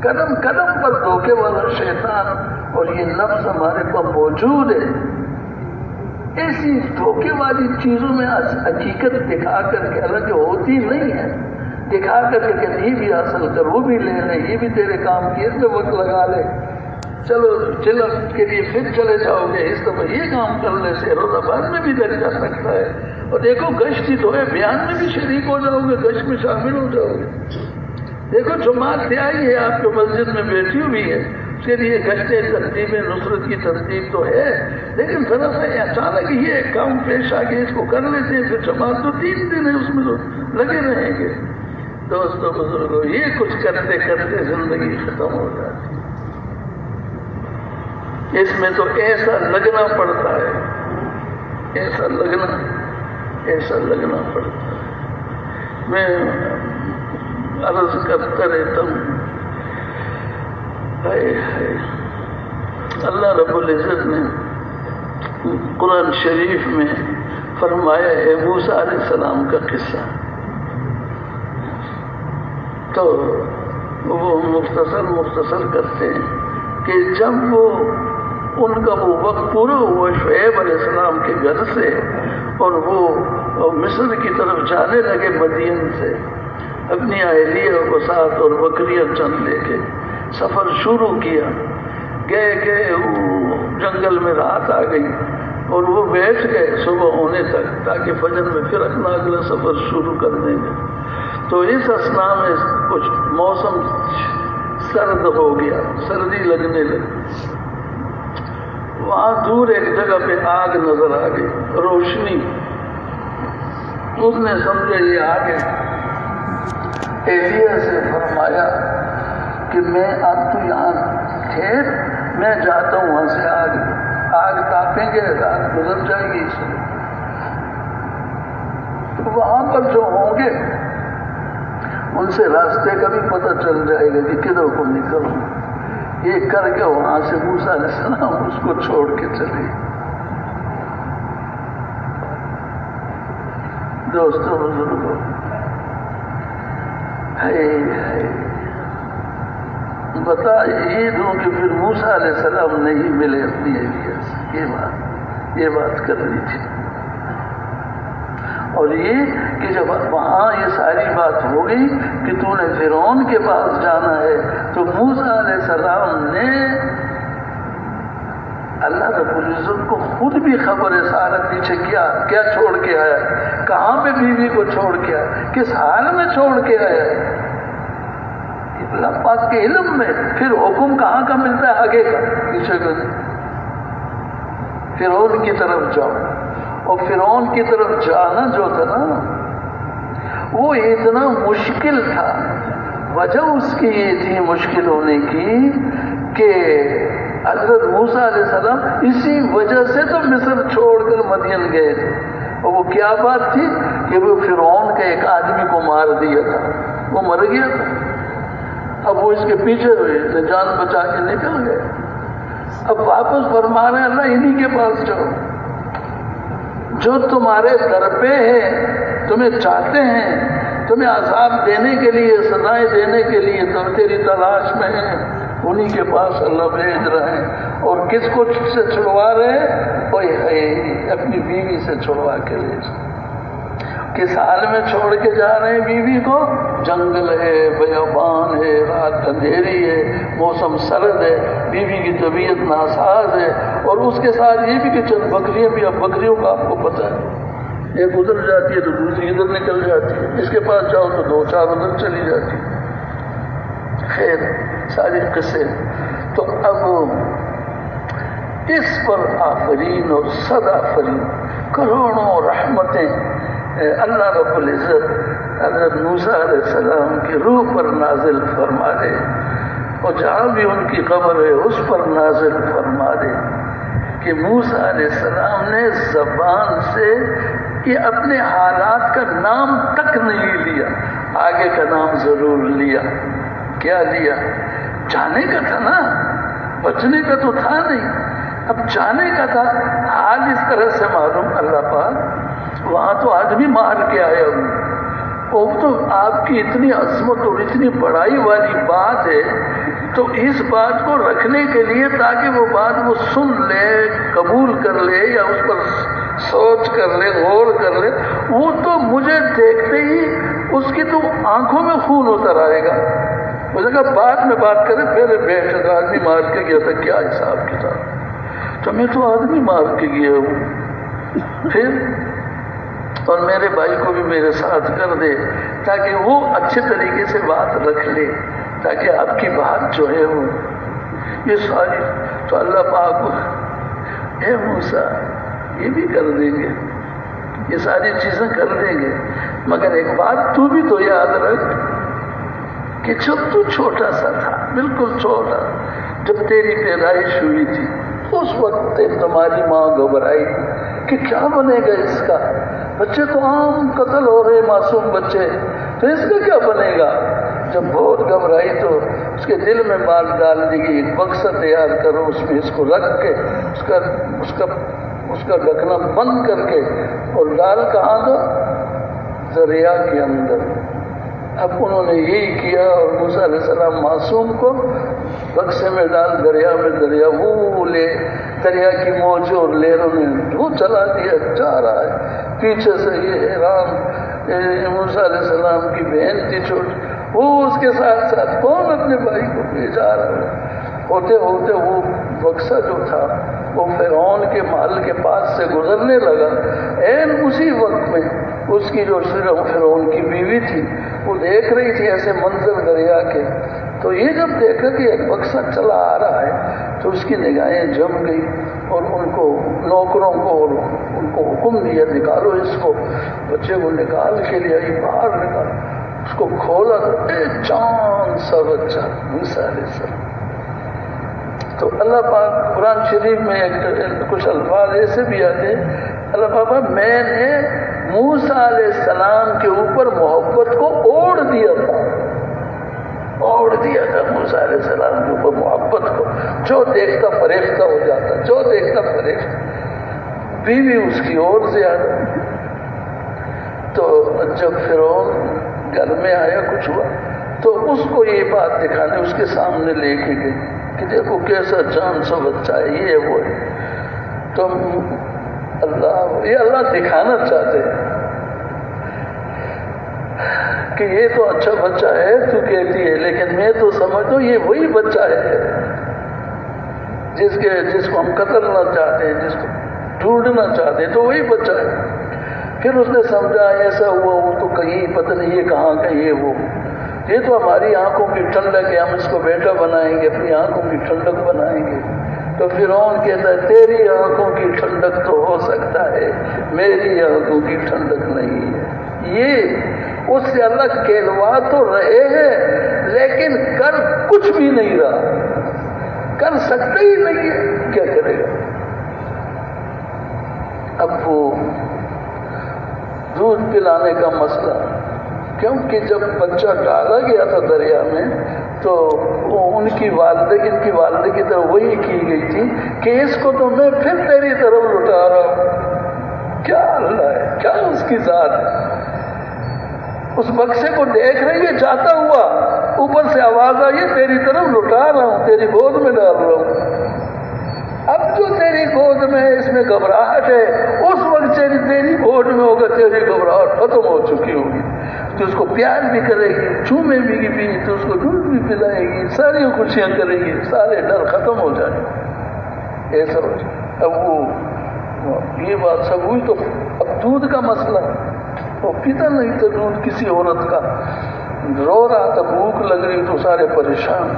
قدم قدم پر دھوکے والا شیطان اور یہ نفس ہمارے پاس موجود ہے۔ ایسی دھوکے والی چیزوں میں حقیقت دکھا کر کے حالانکہ ہوتی نہیں ہے، دکھا کر کے یہ بھی حاصل کر، وہ بھی لے لے، یہ بھی تیرے کام کی، اس میں وقت لگا لے، چلو جلد کے لیے پھر چلے جاؤ گے، اس طرح یہ کام کرنے سے روزہ بعد میں بھی در جا سکتا ہے، اور دیکھو گشت دھوئے بیان میں بھی شریک ہو جاؤ گے، گشت میں شامل ہو جاؤ گے۔ دیکھو جماعت آئی ہے آپ کے مسجد میں بیٹھی ہوئی ہے، اس کے لیے گشتیں ترتیبیں نصرت کی ترتیب تو ہے، لیکن ذرا سا اچانک یہ ایک کام پیش آ گیا، اس کو کر لیتے ہیں، پھر جماعت تو 3 دن ہے اس میں تو لگے رہیں گے۔ دوستوں بزرگوں، یہ کچھ کرتے کرتے زندگی ختم ہو جاتی، اس میں تو ایسا لگنا پڑتا ہے، ایسا لگنا پڑتا ہے۔ میں عرض کرتا رہتا ہوں، اللہ رب العزت نے قرآن شریف میں فرمایا ہے موسیٰ علیہ السلام کا قصہ، تو وہ مختصر کرتے ہیں کہ جب ان کا وہ وقت پورا ہوا شعیب علیہ السلام کے گھر سے، اور وہ مصر کی طرف جانے لگے مدین سے اپنی اہلیہ کو ساتھ اور بکریاں چند لے کے سفر شروع کیا، گئے جنگل میں رات آ گئی اور وہ بیٹھ گئے صبح ہونے تک تاکہ فجر میں پھر اپنا اگلا سفر شروع کر دیں گے۔ تو اس اثنا میں کچھ موسم سرد ہو گیا، سردی لگنے لگی، وہاں دور ایک جگہ پہ آگ نظر آ گئی، روشنی، اس نے سمجھا یہ آگ ہے، ایلیا سے فرمایا کہ میں اب تو یہاں ٹھہر، میں جاتا ہوں وہاں سے آگ تاپیں گے، رات گزر جائے گی، اس لیے تو وہاں پر جو ہوں گے ان سے راستے کا بھی پتہ چل جائے گا کہ کدھر کو نکلوں. یہ کر کے وہاں سے موسیٰ علیہ السلام اس کو چھوڑ کے چلے. دوستوں بزرگوں، بتا یہ دوں کہ پھر موسیٰ علیہ السلام نہیں ملے اپنی اہلیہ سے. یہ بات کرنی تھی. اور یہ کہ جب وہاں یہ ساری بات ہو گئی کہ تو نے فرعون کے پاس جانا ہے، تو موسیٰ علیہ السلام نے اللہ رب العزت کو خود بھی خبر ہے سارا پیچھے کیا چھوڑ کے آیا، کہاں پہ بیوی کو چھوڑ کے آیا، کس حال میں چھوڑ کے آیا. اللہ پاک کے علم میں پھر حکم کہاں کا ملتا ہے، آگے کا پیچھے کا. فرعون کی طرف جاؤ. اور فرعون کی طرف جانا جو تھا نا وہ اتنا مشکل تھا. وجہ اس کی یہ تھی مشکل ہونے کی کہ حضرت موسیٰ علیہ السلام اسی وجہ سے تو مصر چھوڑ کر مدین گئے تھے. اور وہ کیا بات تھی کہ وہ فرعون کا ایک آدمی کو مار دیا تھا، وہ مر گیا تھا. اب وہ اس کے پیچھے ہوئے، جان بچا کے نکل گئے. اب واپس فرما رہے ہیں اللہ انہی کے پاس جاؤ جو تمہارے در پہ ہے، تمہیں چاہتے ہیں، تمہیں عذاب دینے کے لیے، سزائیں دینے کے لیے تم تیری تلاش میں ہیں، انہی کے پاس اللہ بھیج رہے ہیں. اور کس کو سے چھڑوا رہے ہیں؟ کوئی ہے اپنی بیوی سے چھڑوا کے لے جائے. کس حال میں چھوڑ کے جا رہے ہیں بیوی کو؟ جنگل ہے، بیابان ہے، رات اندھیری ہے، موسم سرد ہے، بیوی کی طبیعت ناساز ہے. اور اس کے ساتھ یہ بھی کہ چند بکریاں بھی، اب بکریوں کا آپ کو پتہ ہے ایک ادھر جاتی ہے تو دوسری ادھر نکل جاتی ہے، اس کے پاس جاؤ تو 2-4 ادھر چلی جاتی ہے. خیر ساری قصے. تو اب اس پر آفرین اور صد آفرین کروڑوں رحمتیں اللہ رب العزت حضرت موسیٰ علیہ السلام کی روح پر نازل فرما دے، اور جہاں بھی ان کی قبر ہے اس پر نازل فرما دے کہ موسیٰ علیہ السلام نے زبان سے کہ اپنے حالات کا نام تک نہیں لیا، آگے کا نام ضرور لیا. کیا لیا؟ جانے کا تھا نا، بچنے کا تو تھا نہیں. اب جانے کا تھا، حال اس طرح سے معلوم اللہ پاک وہاں تو آدمی مار کے آیا ہوں. وہ تو آپ کی اتنی عظمت اور اتنی بڑائی والی بات ہے، تو اس بات کو رکھنے کے لیے تاکہ وہ بات وہ سن لے، قبول کر لے، یا اس پر سوچ کر لے، غور کر لے، وہ تو مجھے دیکھتے ہی اس کی تو آنکھوں میں خون اتر آئے گا. مجھے کہا بعد میں بات کریں، پہلے بیٹھ کر آدمی مار کے گیا تھا، کیا حساب کتاب. تو میں تو آدمی مار کے گیا ہوں. پھر اور میرے بھائی کو بھی میرے ساتھ کر دے تاکہ وہ اچھے طریقے سے بات رکھ لے، تاکہ آپ کی بات جو ہے وہ یہ ساری. تو اللہ پاک اے موسیٰ یہ بھی کر دیں گے، یہ ساری چیزیں کر دیں گے، مگر ایک بات تو بھی تو یاد رکھ کہ جب تو چھوٹا سا تھا، بالکل چھوٹا، جب تیری پیدائش ہوئی تھی اس وقت تمہاری ماں گھبرائی کہ کیا بنے گا اس کا. بچے تو عام قتل ہو رہے، معصوم بچے، تو اس کا کیا بنے گا. جب بہت گھبرائی تو اس کے دل میں بات ڈال دی گئی، ایک بکسا تیار کرو، اس میں اس کو رکھ کے اس کا ڈھکنا بند کر کے اور ڈال کہاں دو؟ دریا کے اندر. اب انہوں نے یہی کیا اور موسیٰ علیہ السلام معصوم کو بکسے میں ڈال دریا میں، دریا وہ لے، دریا کی موج اور لہروں نے وہ چلا دیا، جا رہا ہے. پیچھے سے یہ حیران موسیٰ علیہ السلام کی بہن تھی چھوٹی، وہ اس کے ساتھ ساتھ کون اپنے بھائی کو لے جا رہا ہے. ہوتے ہوتے وہ بکسا جو تھا وہ فرعون کے محل کے پاس سے گزرنے لگا. این اسی وقت میں اس کی جو فرعون کی بیوی تھی وہ دیکھ رہی تھی ایسے منظر دریا کے. تو یہ جب دیکھا کہ ایک بکسا چلا آ رہا ہے تو اس کی نگاہیں جم گئی اور ان کو نوکروں کو اور ان کو حکم دیا نکالو اس کو. بچے کو نکال کے لے آئی، باہر نکال. اس کو کھولا تو ایک چاند سا بچہ موسیٰ علیہ السلام. تو اللہ پاک قرآن شریف میں کچھ الفاظ ایسے بھی آتے ہیں. اللہ پاک میں نے موسیٰ علیہ السلام کے اوپر محبت کو اوڑھ دیا تھا موسیٰ علیہ السلام کے اوپر محبت کو. جو دیکھتا فریفتہ ہو جاتا, بیوی اس کی اور زیادہ. تو جب فرعون گھر میں آیا, کچھ ہوا تو اس کو یہ بات دکھانے اس کے سامنے لے کے گئی کہ دیکھو کیسا جان سا بچہ ہے, یہ وہ ہے. تو اللہ دکھانا چاہتے ہیں کہ یہ تو اچھا بچہ ہے تو کہتی ہے, لیکن میں تو سمجھتا ہوں یہ وہی بچہ ہے جس کو ہم قتلنا چاہتے ہیں, جس کو ڈھونڈنا چاہتے ہیں, تو وہی بچہ ہے. پھر اس نے سمجھا ایسا ہوا, وہ تو کہیں پتہ نہیں یہ کہاں کا, یہ تو ہماری آنکھوں کی ٹھنڈک ہے, ہم اس کو بیٹا بنائیں گے, اپنی آنکھوں کی ٹھنڈک بنائیں گے. تو فرعون کہتا ہے تیری آنکھوں کی ٹھنڈک تو ہو سکتا ہے, میری آنکھوں کی ٹھنڈک نہیں ہے. یہ اس سے اللہ کہلوا تو رہے ہیں لیکن کر کچھ بھی نہیں رہا, کر سکتا ہی نہیں ہے, کیا کرے گا. اب وہ دودھ پلانے کا مسئلہ, کیونکہ جب بچہ ڈالا گیا تھا دریا میں تو ان کی والدہ کی طرف وہی کی گئی تھی کہ اس کو تو میں پھر تیری طرف لوٹا رہا ہوں. کیا اللہ ہے, کیا اس کی ذات ہے. اس بکسے کو دیکھ رہی ہے جاتا ہوا, اوپر سے آواز آئی تیری طرف لوٹا رہا ہوں, تیری گود میں ڈال رہا ہوں. اب جو تیری گود میں اس میں گھبراہٹ ہے, اس وقت تیری گود میں ہوگا تیری گھبراہٹ ختم ہو چکی ہوگی, تو اس کو پیار بھی کرے گی, چومے بھی تو اس کو دودھ بھی پلائے گی, ساری خوشیاں کرے گی, سارے ڈر ختم ہو جائیں گے. ایسا ہو جائے. اب وہ یہ بات سب ہوئی تو اب دودھ کا مسئلہ, وہ پیتا نہیں تھا دودھ کسی عورت کا, رو رہا تھا, بھوک لگ رہی تو سارے پریشان.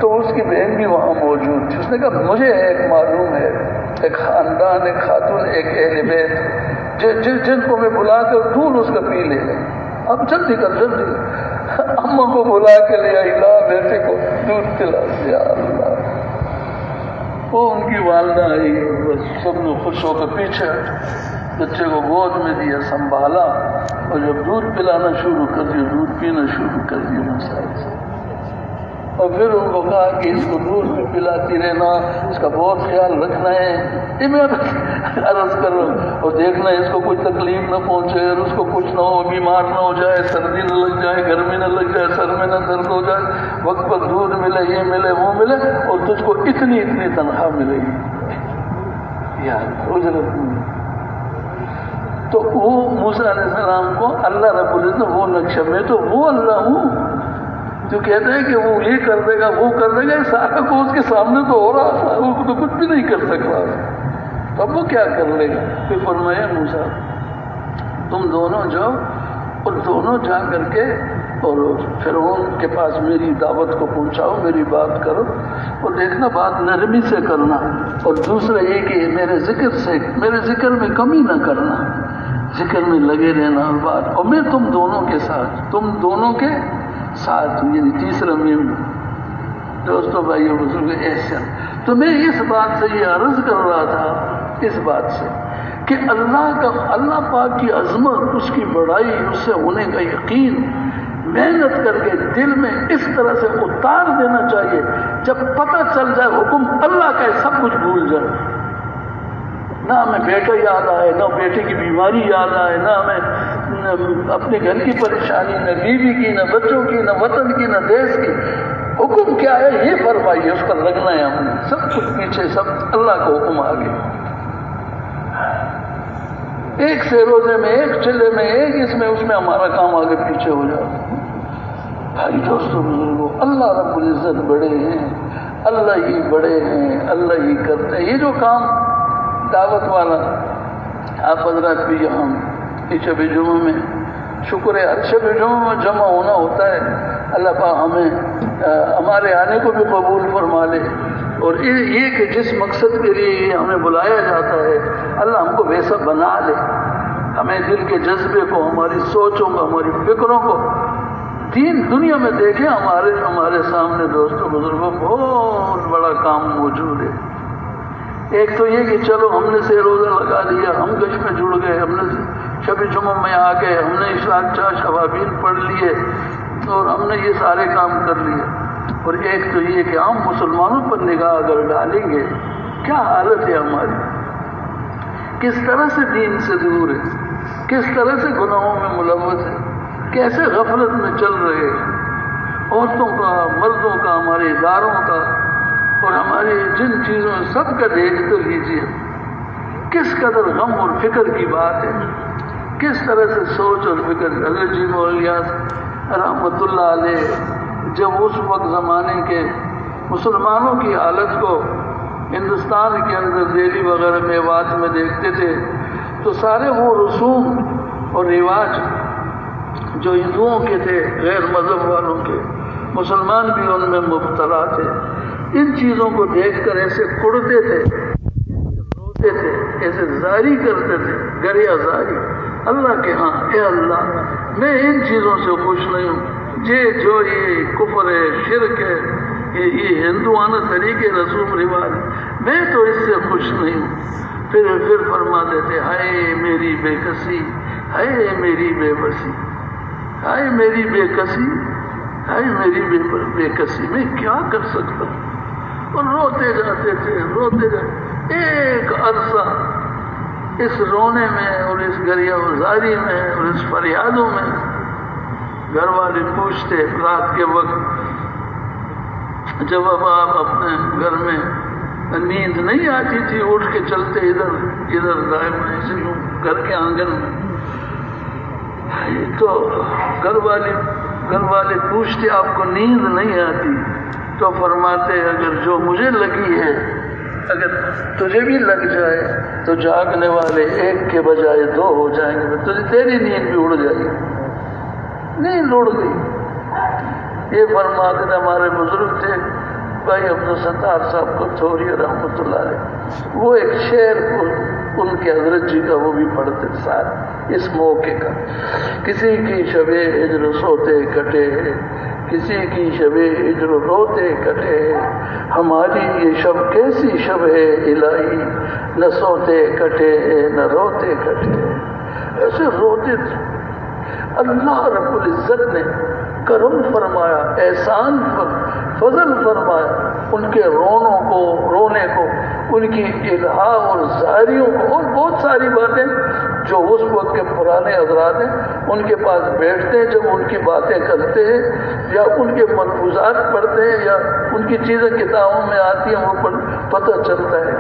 تو اس کی بہن بھی وہاں موجود تھی. اس نے کہا مجھے ایک معلوم ہے, ایک خاندان, ایک خاتون, ایک اہل بیت جن کو میں بلا کر دودھ اس کا پی لے گا. اب جلدی کر. اماں کو بلا کے لے آئی, لا بیٹے کو دودھ پلا دیا. اللہ, وہ ان کی والدہ آئی, بس سب نے خوش ہو کر پیچھے بچے کو گود میں دیا, سنبھالا, اور جب دودھ پلانا شروع کر دیا, دودھ پینا شروع کر دیا مسائل سے. اور پھر ان کو کہا کہ اس کو دودھ بھی پلاتی رہنا, اس کا بہت خیال رکھنا ہے. یہ میں عرض کر رہا ہوں, اور دیکھنا اس کو کوئی تکلیف نہ پہنچے, اور اس کو کچھ نہ ہو, بیمار نہ ہو جائے, سردی نہ لگ جائے, گرمی نہ لگ جائے, سر میں نہ درد ہو جائے, وقت پر دودھ ملے, یہ ملے, وہ ملے, اور تجھ کو اتنی تنخواہ ملے گی یار اجرت میں. تو وہ موسیٰ علیہ السلام کو اللہ رب العزت وہ نقشہ, میں تو وہ اللہ ہوں جو کہتے ہیں کہ وہ یہ کر دے گا, وہ کر دے گا, سارا کو اس کے سامنے تو ہو رہا تھا, وہ تو کچھ بھی نہیں کر سکتا. تب وہ کیا کر لے گا. پھر فرمایا موسیٰ تم دونوں جاؤ, اور دونوں جا کر کے اور فرعون کے پاس میری دعوت کو پہنچاؤ, میری بات کرو, اور دیکھنا بات نرمی سے کرنا, اور دوسرا یہ کہ میرے ذکر میں کمی نہ کرنا, ذکر میں لگے رہنا اور بات, اور میں تم دونوں کے ساتھ یعنی تیسرا میں دوستوں بھائیوں بزرگ احسان. تو میں اس بات سے یہ عرض کر رہا تھا, اس بات سے کہ اللہ پاک کی عظمت, اس کی بڑائی, اس سے ہونے کا یقین محنت کر کے دل میں اس طرح سے اتار دینا چاہیے, جب پتہ چل جائے حکم اللہ کا ہے سب کچھ بھول جائے. نہ ہمیں بیٹا یاد آئے, نہ بیٹے کی بیماری یاد آئے, نہ ہمیں اپنے گھر کی پریشانی, نہ بیوی کی, نہ بچوں کی, نہ وطن کی, نہ دیش کی. حکم کیا ہے یہ فرمائیے, اس پر لگنا ہے ہم نے, سب کچھ پیچھے, سب اللہ کا حکم آگے. ایک سے روزے میں, ایک چلے میں, ایک اس میں ہمارا کام آگے پیچھے ہو جاتا. بھائی دوستوں بزرگوں, اللہ رب العزت بڑے ہیں, اللہ ہی بڑے ہیں, اللہ ہی کرتے ہیں. یہ جو کام دعوت والا آپ حضرات بھی یہاں اس شب جمعہ میں, شکر ہے ہر شب جمعہ میں جمع ہونا ہوتا ہے. اللہ پاک ہمیں ہمارے آنے کو بھی قبول فرما لے, اور یہ کہ جس مقصد کے لیے ہمیں بلایا جاتا ہے اللہ ہم کو ویسا بنا لے, ہمیں دل کے جذبے کو, ہماری سوچوں کو, ہماری فکروں کو دین دنیا میں دیکھیں ہمارے سامنے دوستوں بزرگوں بہت بڑا کام موجود ہے. ایک تو یہ کہ چلو ہم نے سے روزہ لگا لیا, ہم گش میں جڑ گئے, ہم نے شب جمعہ میں آ گئے, ہم نے اشراق چاش ابابیل پڑھ لیے اور ہم نے یہ سارے کام کر لیے. اور ایک تو یہ کہ ہم مسلمانوں پر نگاہ اگر ڈالیں گے کیا حالت ہے ہماری, کس طرح سے دین سے دور ہے, کس طرح سے گناہوں میں ملوث ہے, کیسے غفلت میں چل رہے ہیں. عورتوں کا, مردوں کا, ہمارے اداروں کا اور ہماری جن چیزوں سب کا دیکھ تو لیجیے کس قدر غم اور فکر کی بات ہے, کس طرح سے سوچ اور فکر. حضرت جی مولیاں رحمۃ اللہ علیہ جب اس وقت زمانے کے مسلمانوں کی حالت کو ہندوستان کے اندر دہلی وغیرہ میوات میں دیکھتے تھے تو سارے وہ رسوم اور رواج جو ہندوؤں کے تھے, غیر مذہب والوں کے, مسلمان بھی ان میں مبتلا تھے, ان چیزوں کو دیکھ کر ایسے کڑتے تھے, روتے تھے, ایسے زاری کرتے تھے, گریہ زاری اللہ کے ہاں, اے اللہ میں ان چیزوں سے خوش نہیں ہوں. جو یہ کفر ہے, شرک ہے, یہ ہندوانہ طریقے رسوم رواج, میں تو اس سے خوش نہیں ہوں. پھر فرما دیتے ہائے میری بے کسی, ہائے میری بے بسی, ہائے میری بے کسی, ہائے میری بے کسی, میں کیا کر سکتا ہوں. اور روتے جاتے تھے, روتے جاتے. ایک عرصہ اس رونے میں اور اس گریہ زاری میں اور اس فریادوں میں گھر والے پوچھتے رات کے وقت جب اب آپ اپنے گھر میں نیند نہیں آتی تھی, اٹھ کے چلتے ادھر دائیں ایسے یوں گھر کے آنگن میں, تو گھر والے پوچھتے آپ کو نیند نہیں آتی, تو فرماتے اگر جو مجھے لگی ہے اگر تجھے بھی لگ جائے تو جاگنے والے ایک کے بجائے دو ہو جائیں گے, تجھے تیری نیند بھی اڑ جائے گی. نیند اڑ گئی. یہ فرماتے تھے ہمارے بزرگ تھے بھائی عبدالستار صاحب کو تھوری رحمۃ اللہ علیہ, وہ ایک شعر ان کے حضرت جی کا وہ بھی پڑھتے ساتھ اس موقع کا. کسی کی شب ہجر سوتے کٹے, کسی کی شب ہجر روتے کٹے, ہماری یہ شب کیسی شب ہے الہی, نہ سوتے کٹے نہ روتے کٹے. ایسے روتے تھے. اللہ رب العزت نے کرم فرمایا, احسان فضل فرمایا, ان کے رونے کو, ان کی الہا اور زاریوں کو, اور بہت ساری باتیں جو اس وقت کے پرانے حضرات ہیں ان کے پاس بیٹھتے ہیں, جب ان کی باتیں کرتے ہیں یا ان کے ملفوظات پڑھتے ہیں یا ان کی چیزیں کتابوں میں آتی ہیں وہ پتہ چلتا ہے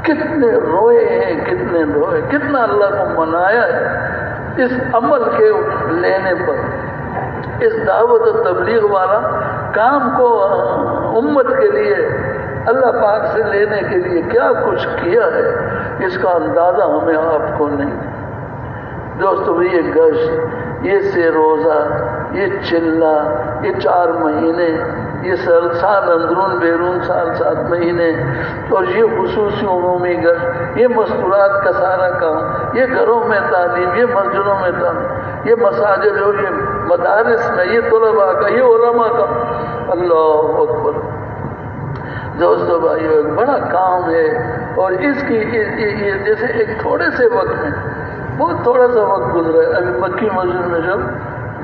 کتنے روئے ہیں, کتنے روئے, کتنا اللہ کو منایا ہے اس عمل کے لینے پر. اس دعوت و تبلیغ والا کام کو امت کے لیے اللہ پاک سے لینے کے لیے کیا کچھ کیا ہے اس کا اندازہ ہمیں آپ کو نہیں. دوستو یہ گشت, یہ سے روزہ, یہ چلہ, یہ 4 مہینے, یہ سال اندرون بیرون سال 7 مہینے, اور یہ خصوصی عمومی گشت, یہ مستورات کا سارا کام, یہ گھروں میں تعلیم, یہ مسجدوں میں تعلیم, یہ مساجد اور یہ مدارس میں, یہ طلباء کا, یہ علماء کا. اللہ اکبر. دوستو بھائیو ایک بڑا کام ہے, اور اس کی جیسے ایک تھوڑے سے وقت میں, بہت تھوڑا سا وقت گزرا ہے. ابھی مکی مسجد میں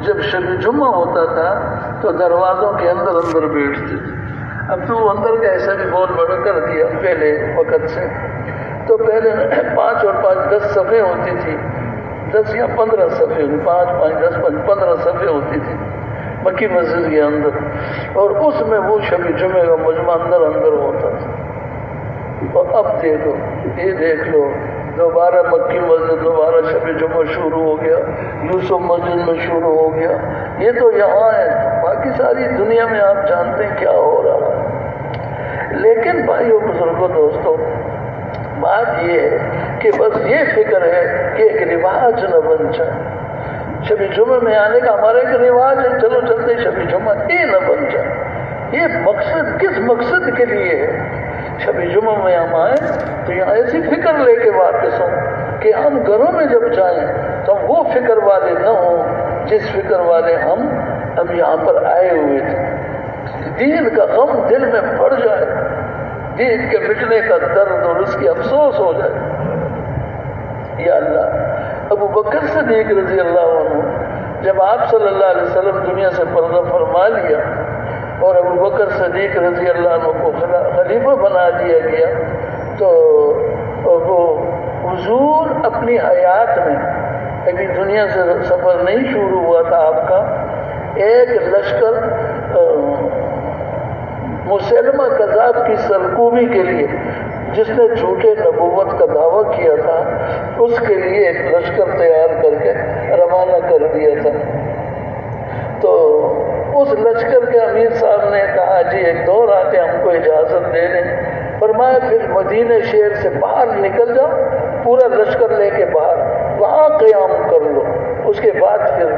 جب شب جمعہ ہوتا تھا تو دروازوں کے اندر بیٹھتے تھے. اب تو اندر کا ایسا بھی بہت بڑا کر دیا پہلے وقت سے. تو پہلے 5 اور 5 10 صفحے ہوتی تھی, 10 یا 15 صفحے, 5 5 10 15 صفحے ہوتی تھی مکی مسجد کے اندر, اور اس میں وہ شب جمعے کا مجمع اندر ہوتا تھا. اور اب دیکھو, یہ دیکھ لو, دوبارہ مکی مسجد, دوبارہ شب جمعہ شروع ہو گیا, یوسف مسجد میں شروع ہو گیا. یہ تو یہاں ہے, باقی ساری دنیا میں آپ جانتے ہیں کیا ہو رہا ہے. لیکن بھائیو بزرگوں دوستوں, بات یہ ہے کہ بس یہ فکر ہے کہ ایک رواج نہ بن جائے. شب جمعہ میں آنے کا ہمارا ایک رواج ہے, چلو چلتے شب جمعہ, یہ نہ بن جائے. یہ مقصد کس مقصد کے لیے ہے؟ شب جمعہ میں ہم آئیں تو یہاں ایسی فکر لے کے واپس ہوں کہ ہم گھروں میں جب جائیں تو وہ فکر والے نہ ہوں جس فکر والے ہم ہم یہاں پر آئے ہوئے تھے، دین کا غم دل میں بڑھ جائے، دین کے مٹنے کا درد اور اس کی افسوس ہو جائے۔ یا اللہ، ابو بکر صدیق رضی اللہ عنہ جب آپ صلی اللہ علیہ وسلم دنیا سے پردہ فرما لیا اور ابو بکر صدیق رضی اللہ عنہ کو خلیفہ بنا دیا گیا، تو وہ حضور اپنی حیات میں، ابھی دنیا سے سفر نہیں شروع ہوا تھا آپ کا، ایک لشکر مسلمہ کذاب کی سرکوبی کے لیے، جس نے جھوٹے نبوت کا دعویٰ کیا تھا، اس کے لیے ایک لشکر تیار کر کے روانہ کر دیا تھا۔ تو اس لشکر کے امیر صاحب نے کہا جی ایک دو راتیں ہم کو اجازت دے دیں۔ فرمایا پھر مدینہ شہر سے باہر نکل جاؤ، پورا لشکر لے کے باہر وہاں قیام کر لو، اس کے بعد پھر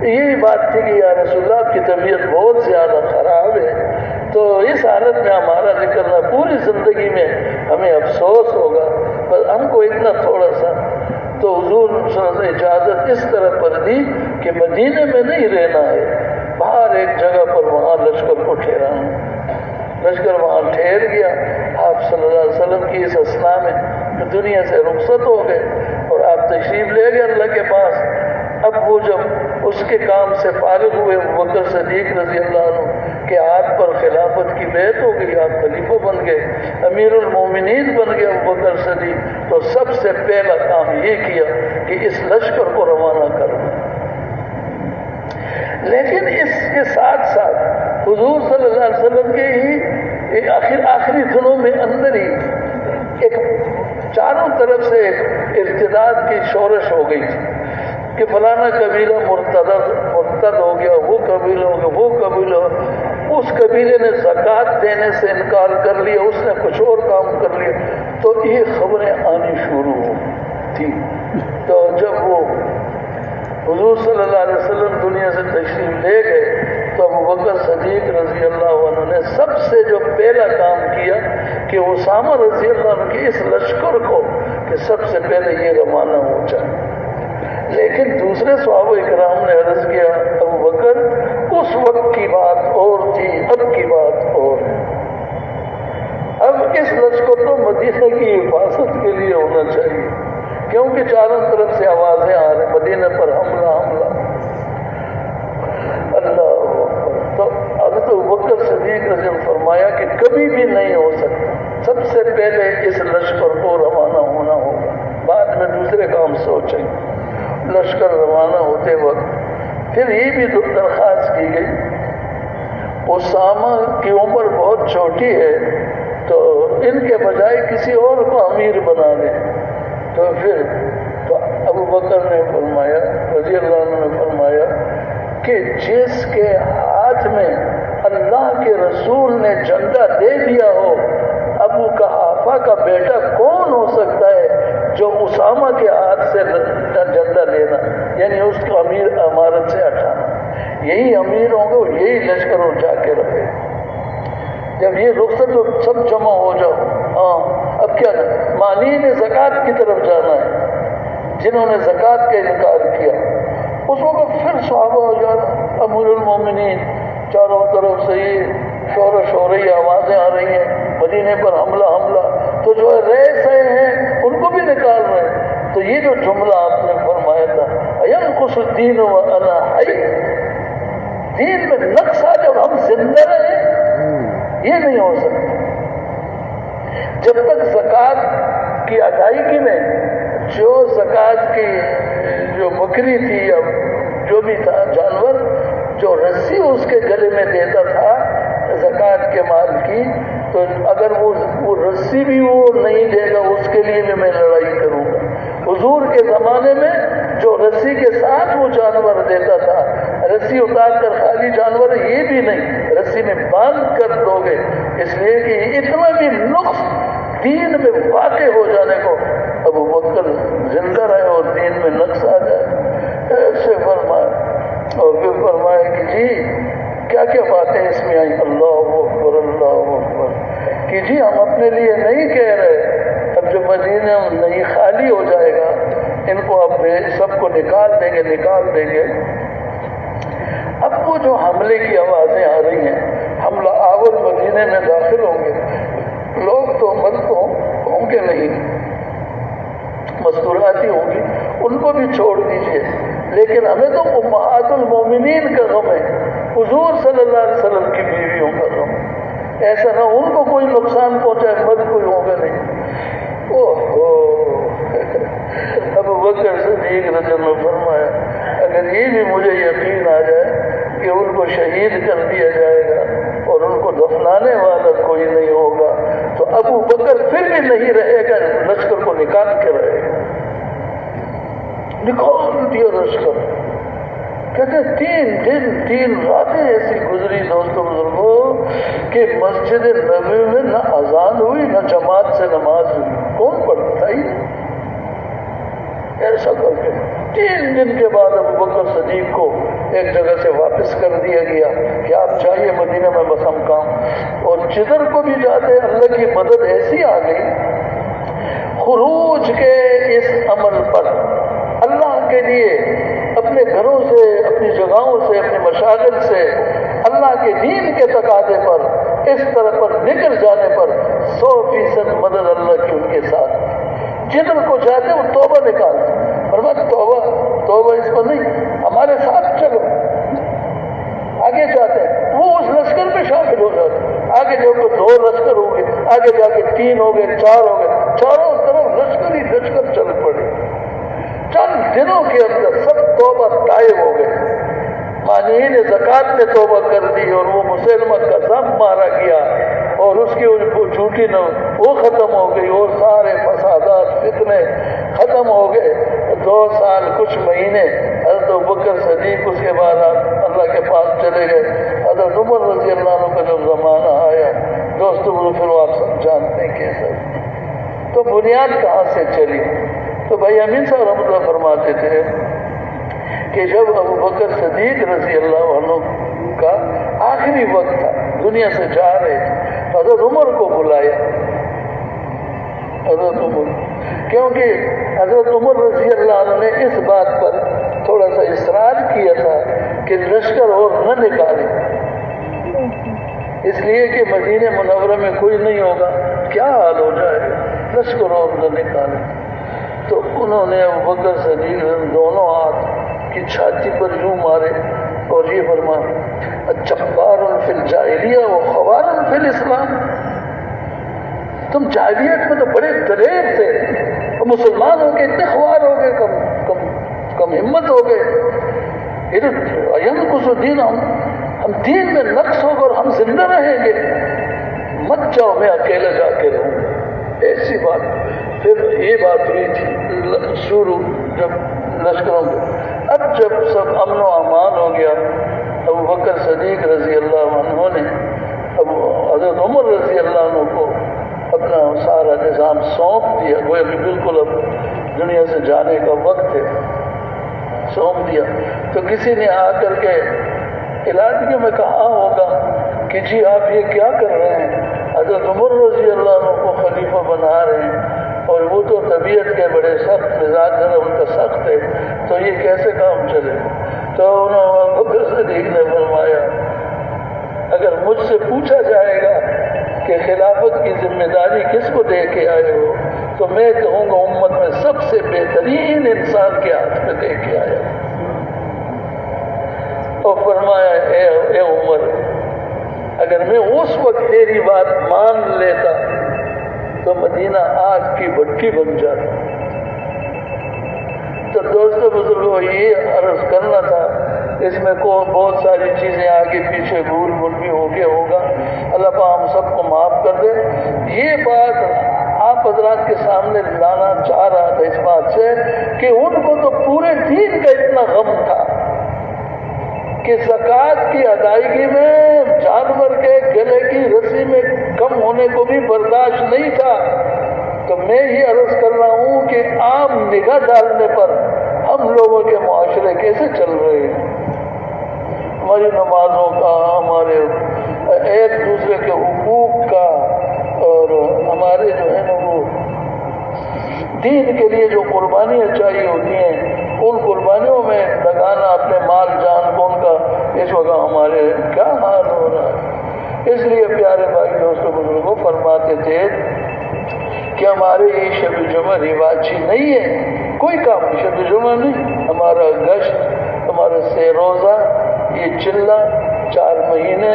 یہی بات تھی کہ یا رسول اللہ آپ کی طبیعت بہت زیادہ خراب ہے، تو اس حالت میں ہمارا نکلنا پوری زندگی میں ہمیں افسوس ہوگا، بس ہم کو اتنا تھوڑا سا۔ تو حضور صلی اللہ علیہ وسلم نے اجازت اس طرح پر دی کہ مدینے میں نہیں رہنا ہے، باہر ایک جگہ پر وہاں لشکر کو ٹھہرانا۔ لشکر وہاں ٹھہر گیا، آپ صلی اللہ علیہ وسلم کی اس اثنا میں دنیا سے رخصت ہو گئے اور آپ تشریف لے گئے اللہ کے پاس۔ اب وہ جب اس کے کام سے فارغ ہوئے، ابو بکر صدیق رضی اللہ عنہ کے ہاتھ پر خلافت کی بیعت ہو گئی، آپ خلیفہ بن گئے، امیر المومنین بن گئے ابو بکر صدیق، تو سب سے پہلا کام یہ کیا کہ اس لشکر کو روانہ کرنا۔ لیکن اس کے ساتھ ساتھ حضور صلی اللہ علیہ وسلم کے ہی آخری دنوں میں اندر ہی ایک چاروں طرف سے ایک ارتداد کی شورش ہو گئی تھی کہ فلانا قبیلہ مرتد ہو گیا، وہ قبیلہ ہو گیا، وہ قبیلہ، اس قبیلے نے زکوٰۃ دینے سے انکار کر لیا، اس نے کچھ اور کام کر لیا، تو یہ خبریں آنی شروع ہو تھی۔ تو جب وہ حضور صلی اللہ علیہ وسلم دنیا سے تشریف لے گئے تو ابو بکر صدیق رضی اللہ عنہ نے سب سے جو پہلا کام کیا کہ اسامہ رضی اللہ عنہ کے اس لشکر کو کہ سب سے پہلے یہ روانہ ہو جائے۔ لیکن دوسرے صحابہ اکرام نے عرض کیا ابو بکر اس وقت کی بات اور تھی، اب کی بات اور ہے، اب اس لشکر کو مدینہ کی حفاظت کے لیے ہونا چاہیے، کیونکہ چاروں طرف سے آوازیں آ رہی مدینہ پر حملہ حملہ۔ اللہ تو حضرت ابوبکر صدیق نے فرمایا کہ کبھی بھی نہیں ہو سکتا، سب سے پہلے اس لشکر کو روانہ ہونا ہوگا، بعد میں دوسرے کام سوچیں گے۔ لشکر روانہ ہوتے وقت پھر یہ بھی درخواست کی گئی، اسامہ کی عمر بہت چھوٹی ہے تو ان کے بجائے کسی اور کو امیر بنا دیں۔ تو پھر تو ابو بکر نے فرمایا رضی اللہ عنہ نے فرمایا کہ جس کے ہاتھ میں اللہ کے رسول نے جھنڈا دے دیا ہو، ابو قحافہ کا بیٹا کون ہو سکتا ہے جو اسامہ کے ہاتھ سے جھنڈا لینا، یعنی اس کو امیر امارت سے ہٹانا، یہی امیر ہوں گے، یہی لشکر اٹھا کے رکھے۔ جب یہ رخصت تو سب جمع ہو جاؤ، ہاں اب کیا مانی نے زکوٰۃ کی طرف جانا ہے، جنہوں نے زکوٰۃ کا انکار کیا اس وقت پھر صحابہ ہو جانا، امیر المومنین چاروں طرف سے یہ شورش ہو رہی ہے، آوازیں آ رہی ہیں مدینے پر حملہ حملہ، تو جو ریس ہیں ان کو بھی نکال رہے ہیں۔ تو یہ جو جملہ آپ نے فرمایا تھا اَيَنْقُصُ الدِّينُ وَأَنَا حَيٌّ، دین میں نقص آ جب ہم زندہ رہیں، یہ نہیں ہو سکتا۔ جب تک زکوٰۃ کی ادائیگی میں جو زکوٰۃ کی جو بکری تھی یا جو بھی تھا جانور، جو رسی اس کے گلے میں دیتا تھا زکوٰۃ کے مال کی، تو اگر وہ رسی بھی وہ نہیں دے گا اس کے لیے بھی میں لڑائی کروں گا۔ حضور کے زمانے میں جو رسی کے ساتھ وہ جانور دیتا تھا، رسی اتار کر خالی جانور یہ بھی نہیں، رسی میں باندھ کر دو گے، اس لیے کہ اتنا بھی نقص دین میں واقع ہو جانے کو ابو بکر زندہ رہے اور دین میں نقص آ جائے، ایسے فرمایا۔ اور پھر فرمایا کہ جی کیا کیا باتیں اس میں آئی، اللہ اکبر اللہ اکبر، کہ جی ہم اپنے لیے نہیں کہہ رہے، اب جو مدینہ نہیں خالی ہو جائے گا ان کو اب سب کو نکال دیں گے۔ جو حملے کی آوازیں آ رہی ہیں، حملہ آور مدینے میں داخل ہوں گے، لوگ تو مرد تو ہوں گے نہیں، مستوراتی ہوں گی، ان کو بھی چھوڑ دیجئے، لیکن ہمیں تو امہات المومنین کا غم ہے، حضور صلی اللہ علیہ وسلم کی بیویوں کا غم ہے، ایسا نہ ان کو کوئی نقصان پہنچائے، مرد کوئی ہوگا نہیں۔ ابو بکر صدیق رضی اللہ عنہ فرمایا اگر یہ بھی مجھے یقین آ جائے کہ ان کو شہید کر دیا جائے گا اور ان کو دفنانے والا کوئی نہیں ہوگا تو ابو بکر پھر بھی نہیں رہے گا، لشکر کو نکال کے رہے گا، نکال دیا لشکر۔ کہتے 3 دن 3 راتیں ایسی گزری دوستوں بزرگوں کہ مسجد نبوی میں نہ اذان ہوئی نہ جماعت سے نماز ہوئی، کون پڑھتا ہی ایسا کر کے 3 دن کے بعد ابو بکر صدیق کو ایک جگہ سے واپس کر دیا گیا کہ آپ چاہیے مدینہ میں بس ہم کام، اور جدھر کو بھی جاتے اللہ کی مدد ایسی آ گئی۔ خروج کے اس عمل پر اللہ کے لیے اپنے گھروں سے، اپنی جگہوں سے، اپنے مشاغل سے اللہ کے دین کے تقاضے پر اس طرح پر نکل جانے پر 100% مدد اللہ کی ان کے ساتھ۔ جدھر کو جاتے وہ توبہ نکالتے، فرماتے توبہ اس پر نہیں، ہمارے ساتھ چلو، آگے جاتے ہیں، وہ اس لشکر میں شامل ہو جاتے، آگے جو 2 لشکر ہو گئے، آگے جا کے 3 ہو گئے، 4 ہو گئے، چاروں طرف لشکر ہی لشکر چل پڑے۔ چند دنوں کے اندر سب توبہ طائب ہو گئے، مانعین زکوٰۃ نے توبہ کر دی اور وہ مسلمہ کا ذنب مارا گیا اور اس کی وہ جھوٹی نہ وہ ختم ہو گئی اور سارے فسادات فتنے ختم ہو گئے۔ 2 سال کچھ مہینے حضرت ابوبکر صدیق، اس کے بعد اللہ کے پاس چلے گئے۔ حضرت عمر رضی اللہ عنہ کا جب زمانہ آیا دوستوں پھر وہ آپ سب جانتے ہیں کیسا، تو بنیاد کہاں سے چلی؟ تو بھائی امین صاحب رحمۃ اللہ فرماتے تھے کہ جب ابو بکر صدیق رضی اللہ عنہ کا آخری وقت تھا، دنیا سے جا رہے تھے، حضرت عمر کو بلایا، حضرت عمر، کیونکہ حضرت عمر رضی اللہ عنہ نے اس بات پر تھوڑا سا اصرار کیا تھا کہ لشکر اور نہ نکالے، اس لیے کہ مدینہ منورہ میں کوئی نہیں ہوگا، کیا حال ہو جائے، لشکر اور نہ نکالے۔ تو انہوں نے ابو بکر صدیق دونوں ہاتھ کی چھاتی پر یوں مارے اور یہ فرمایا جبار فی الجاہلیہ و خوار فی الاسلام، تم جاہلیت میں تو بڑے دلیر تھے، مسلمان ہو گئے اتنے خوار ہو گئے، کم ہمت ہو گئے، ینقص دین، ہم دین میں نقص ہوگا اور ہم زندہ رہیں گے، مت جاؤ میں اکیلا جا کے رہوں گا، ایسی بات۔ پھر یہ بات ہوئی تھی شروع جب لشکروں کے، اب جب سب امن و امان ہو گیا، ابو بکر صدیق رضی اللہ عنہ نے حضرت عمر رضی اللہ عنہ کو اپنا سارا نظام سونپ دیا، گویا کہ بالکل اب دنیا سے جانے کا وقت ہے، سونپ دیا۔ تو کسی نے آ کر کے علاج کے میں کہا ہوگا کہ جی آپ یہ کیا کر رہے ہیں، حضرت عمر رضی اللہ عنہ کو خلیفہ بنا رہے ہیں اور وہ تو طبیعت کے بڑے سخت مزاج ہے، ان کا سخت ہے، تو یہ کیسے کام چلے؟ تو انہوں ابو بکر صدیق نے فرمایا اگر مجھ سے پوچھا جائے گا کہ خلافت کی ذمہ داری کس کو دے کے آئے ہو تو میں کہوں گا امت میں سب سے بہترین انسان کے ہاتھ میں دے کے آیا۔ اور فرمایا اے عمر، اگر میں اس وقت تیری بات مان لیتا تو مدینہ آگ کی بھٹی بن جاتا۔ تو دوستوں بزرگوں یہ عرض کرنا تھا، اس میں کو بہت ساری چیزیں آگے پیچھے بھول بھی ہو گیا ہوگا، اللہ پاک ہم سب کو معاف کر دے۔ یہ بات آپ حضرات کے سامنے لانا چاہ رہا تھا اس بات سے کہ ان کو تو پورے دین کا اتنا غم تھا کہ زکوٰۃ کی ادائیگی میں جانور کے گلے کی رسی میں کم ہونے کو بھی برداشت نہیں تھا۔ تو میں یہ عرض کر رہا ہوں کہ عام نگاہ ڈالنے پر ہم لوگوں کے معاشرے کیسے چل رہے ہیں، ہماری نمازوں کا، ہمارے ایک دوسرے کے حقوق کا، اور ہمارے جو ہے نا وہ دین کے لیے جو قربانیاں چاہیے ہوتی ہیں ان قربانیوں میں لگانا، اپنے مال جان کو ان کا اس وقت ہمارے کیا حال ہو رہا ہے. اس لیے پیارے بھائی دوستوں بزرگوں فرماتے تھے کہ ہمارے یہ شب جمعہ رواجی نہیں ہے، کوئی کام نہیں، شب جمعہ نہیں، ہمارا گشت، ہمارا سہ روزہ، یہ چلہ 4 مہینے،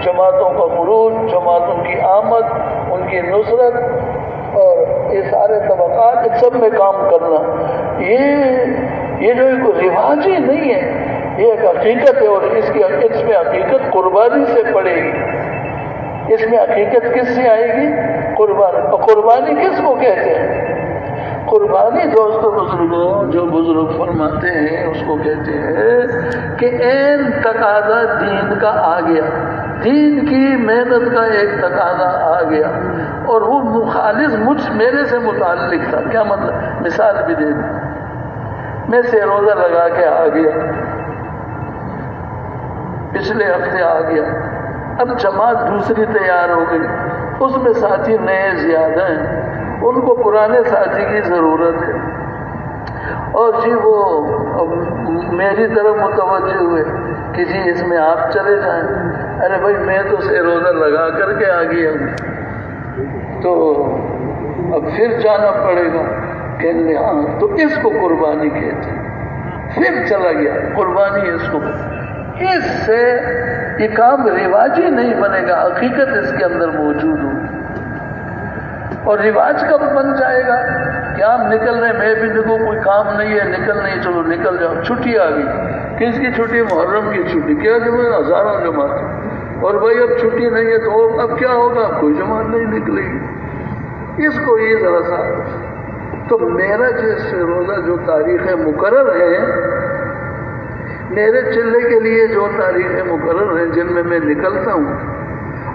جماعتوں کا خروج، جماعتوں کی آمد، ان کی نصرت اور یہ سارے طبقات سب میں کام کرنا، یہ جو ایک رواج ہی نہیں ہے، یہ ایک حقیقت ہے. اور اس میں حقیقت قربانی سے پڑے گی. اس میں حقیقت کس سے آئے گی؟ قربانی. اور قربانی کس کو کہتے ہیں؟ قربانی دوستوں بزرگوں جو بزرگ فرماتے ہیں اس کو کہتے ہیں کہ عین تقاضا دین کا آ گیا، دین کی محنت کا ایک تقاضا آ گیا اور وہ مخالص میرے سے متعلق تھا. کیا مطلب؟ مثال بھی دے دیں. میں سے روزہ لگا کے آ گیا، پچھلے ہفتے آ گیا، اب جماعت دوسری تیار ہو گئی، اس میں ساتھی نئے زیادہ ہیں، ان کو پرانے ساتھی کی ضرورت ہے. اور جی وہ میری طرف متوجہ ہوئے کہ جی اس میں آپ چلے جائیں. ارے بھائی میں تو سے روزہ لگا کر کے آ گیا ہوں، تو اب پھر جانا پڑے گا. کہنے ہاں تو اس کو قربانی کہتے ہیں. پھر چلا گیا، قربانی اس کو. اس سے یہ کام رواجی نہیں بنے گا، حقیقت اس کے اندر موجود ہوگی. اور رواج کب بن جائے گا کہ آپ نکل رہے، میں بھی نکلوں، کوئی کام نہیں ہے، نکل نہیں، چلو نکل جاؤ. چھٹی آ گئی، کس کی چھٹی؟ محرم کی چھٹی. کیا جماعت؟ ہزاروں جماعت. اور بھائی اب چھٹی نہیں ہے تو اب کیا ہوگا؟ کوئی جماعت نہیں نکلے گی. اس کو یہ ذرا سا تو میرا جس روزہ جو تاریخیں مقرر ہے، میرے چلے کے لیے جو تاریخیں مقرر ہیں جن میں نکلتا ہوں،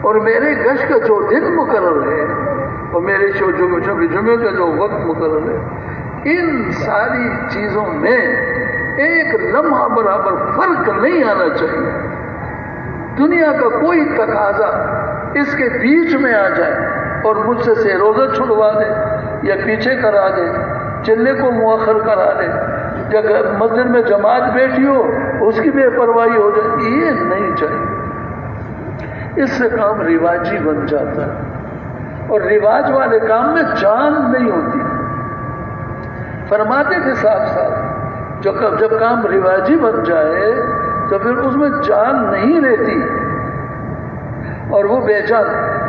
اور میرے گشت کا جو دن مقرر ہے، اور میرے جمعے کا جو وقت مقرر ہے، ان ساری چیزوں میں ایک لمحہ برابر فرق نہیں آنا چاہیے. دنیا کا کوئی تقاضا اس کے بیچ میں آ جائے اور مجھ سے روزہ چھڑوا دے یا پیچھے کرا دے، چلے کو مؤخر کرا دے، یا مسجد میں جماعت بیٹھی ہو اس کی بے پرواہی ہو جائے، یہ نہیں چاہیے. اس سے کام رواجی بن جاتا ہے، اور رواج والے کام میں جان نہیں ہوتی. فرماتے تھے صاحب صاحب جب کام رواجی بن جائے تو پھر اس میں جان نہیں رہتی، اور وہ بے جان.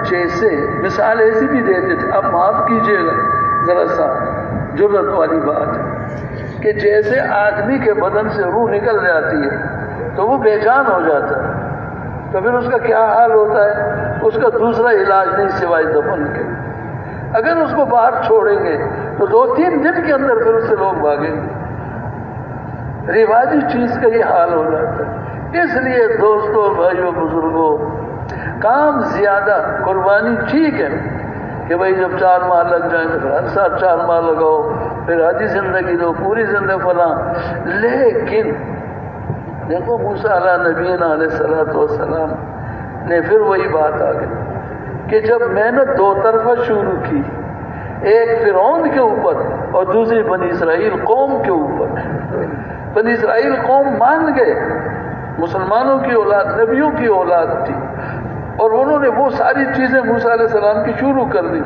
جیسے مثال ایسی بھی دیتے تھے، اب معاف کیجیے گا ذرا سا جرت والی بات ہے، کہ جیسے آدمی کے بدن سے روح نکل جاتی ہے تو وہ بے جان ہو جاتا ہے، تو پھر اس کا کیا حال ہوتا ہے؟ اس کا دوسرا علاج نہیں سوائے دفن کے. اگر اس کو باہر چھوڑیں گے تو 2-3 دن کے اندر پھر اس سے لوگ بھاگیں گے. رواجی چیز کا یہ حال ہو جاتا ہے. اس لیے دوستوں بھائیوں بزرگوں، کام زیادہ، قربانی ٹھیک ہے کہ بھائی جب 4 ماہ لگ جائیں تو پھر ہر سال 4 ماہ لگاؤ، پھر آدھی زندگی دو، پوری زندگی فلاں. لیکن دیکھو موسیٰ علیہ نبینا علیہ الصلوۃ والسلام نے پھر وہی بات آ گئی کہ جب محنت 2 طرفہ شروع کی، ایک فرعون کے اوپر اور دوسری بنی اسرائیل قوم کے اوپر. بنی اسرائیل قوم مان گئے، مسلمانوں کی اولاد، نبیوں کی اولاد تھی، اور انہوں نے وہ ساری چیزیں موسیٰ علیہ السلام کی شروع کر دی.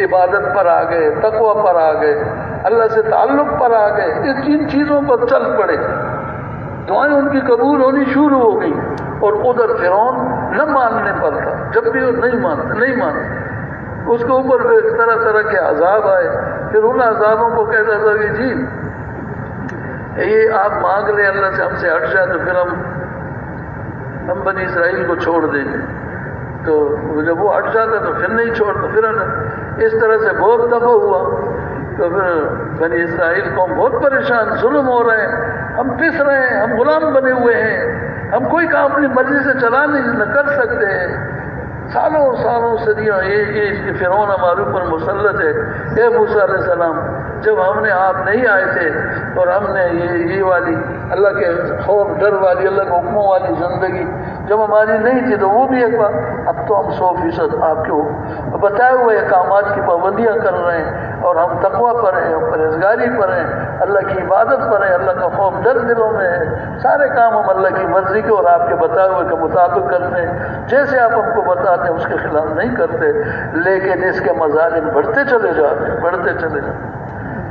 عبادت پر آ گئے، تقوی پر آ گئے، اللہ سے تعلق پر آ گئے، ان چیزوں پر چل پڑے. دعائیں ان کی قبول ہونی شروع ہو گئی. اور ادھر فرعون نہ ماننے پر تھا، جب بھی وہ نہیں مانتا اس کے اوپر طرح طرح کے عذاب آئے. پھر ان عذابوں کو کہتا تھا کہ جی یہ آپ مانگ لیں اللہ سے، ہم سے ہٹ جائے تو پھر ہم بنی اسرائیل کو چھوڑ دیں گے. تو جب وہ ہٹ جاتا تو پھر نہیں چھوڑتا. پھر اس طرح سے بہت دفعہ ہوا. تو پھر بنی اسرائیل کو بہت پریشان، ظلم ہو رہے ہیں، ہم پس رہے ہیں، ہم غلام بنے ہوئے ہیں، ہم کوئی کام اپنی مرضی سے چلا نہیں کر سکتے ہیں. سالوں صدیاں یہ فرعون ہمارے اوپر مسلط ہے. اے موسیٰ علیہ السلام، جب ہم نے آپ نہیں آئے تھے اور ہم نے یہ والی اللہ کے خوف ڈر والی، اللہ کے حکموں والی زندگی جب ہماری نہیں تھی تو وہ بھی ایک بات. اب تو ہم 100% آپ کے بتائے ہوئے احکامات کی پابندیاں کر رہے ہیں، اور ہم تقوی پر ہیں، پرہیزگاری پر ہیں، اللہ کی عبادت پر ہیں، اللہ کا خوف ڈر دلوں میں ہے، سارے کام ہم اللہ کی مرضی کے اور آپ کے بتائے ہوئے کے مطابق کرتے ہیں، جیسے آپ ہم کو بتاتے ہیں اس کے خلاف نہیں کرتے، لیکن اس کے مظالم بڑھتے چلے جاتے ہیں، بڑھتے چلے جاتے ہیں۔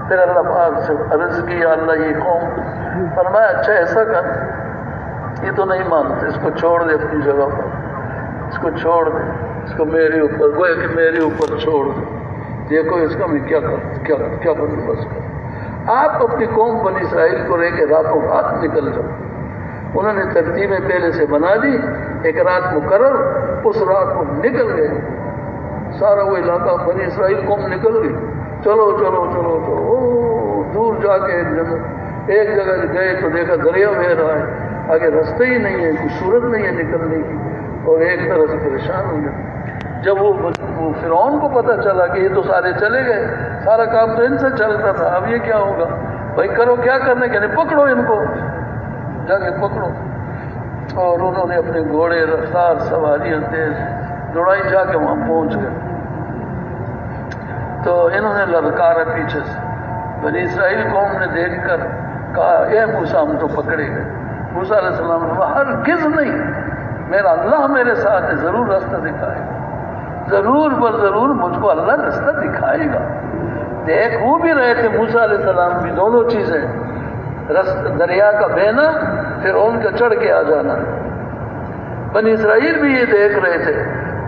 پھر اللہ پاک سے عرض کی، یا اللہ یہ قوم، فرمایا اچھا ایسا کر، یہ تو نہیں مانتے، اس کو چھوڑ دے اپنی جگہ پر، اس کو چھوڑ دے، اس کو میرے اوپر، گویا کہ میرے اوپر چھوڑ دے، دیکھو اس کا میں کیا بندوبست کروں۔ آپ اپنی قوم بنی اسرائیل کو رہ کے راتوں رات نکل جاؤ۔ انہوں نے ترتیبیں پہلے سے بنا دی، ایک رات مقرر، اس رات کو نکل گئے، سارا وہ علاقہ بنی اسرائیل قوم نکل گئی، چلو چلو چلو چلو، دور جا کے ایک جگہ گئے تو دیکھا دریا بہ رہا ہے، آگے رستے ہی نہیں ہے، کوئی صورت نہیں ہے نکلنے کی، اور ایک طرح سے پریشان ہو گئے۔ جب وہ فرعون کو پتہ چلا کہ یہ تو سارے چلے گئے، سارا کام تو ان سے چلتا تھا، اب یہ کیا ہوگا؟ بھائی کرو کیا کرنے کے، پکڑو ان کو، جا کے پکڑو۔ اور انہوں نے اپنے گھوڑے رفتار سواریاں تیز دوڑائی، جا کے وہاں پہنچ گئے تو انہوں نے للکارا پیچھے سے، بنی اسرائیل قوم نے دیکھ کر کہا اے موسیٰ ہم تو پکڑے گئے۔ موسیٰ علیہ السلام نے ہرگز نہیں، میرا اللہ میرے ساتھ ہے، ضرور راستہ دکھائے گا، ضرور ضرور مجھ کو اللہ راستہ دکھائے گا۔ دیکھ وہ بھی رہے تھے موسیٰ علیہ السلام بھی، دونوں چیزیں، دریا کا بہنا، پھر ان کا چڑھ کے آ جانا۔ بنی اسرائیل بھی یہ دیکھ رہے تھے،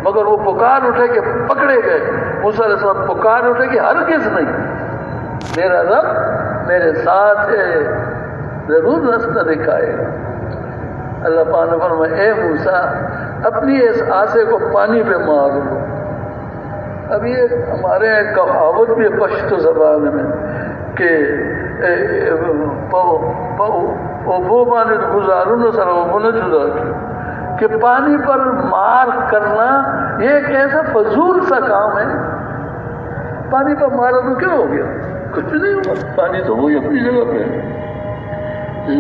مگر وہ پکار اٹھے کہ پکڑے گئے۔ موسیٰ علیہ السلام پکار اٹھے کہ ہرگز نہیں، میرا رب میرے ساتھ ہے، ضرور راستہ دکھائے گا۔ اللہ پاک نے فرمایا اے موسیٰ اپنی اس آسے کو پانی پہ مار لو۔ اب یہ ہمارے ایک کہاوت بھی پشت زبان میں کہ وہ پانی گزاروں نہ سر وہ نہ جدا کی، کہ پانی پر مار کرنا یہ ایک ایسا فضول سا کام ہے۔ پانی پر مارا تو کیا ہو گیا؟ کچھ بھی نہیں ہوا، پانی تو وہی اپنی جگہ پہ ہے۔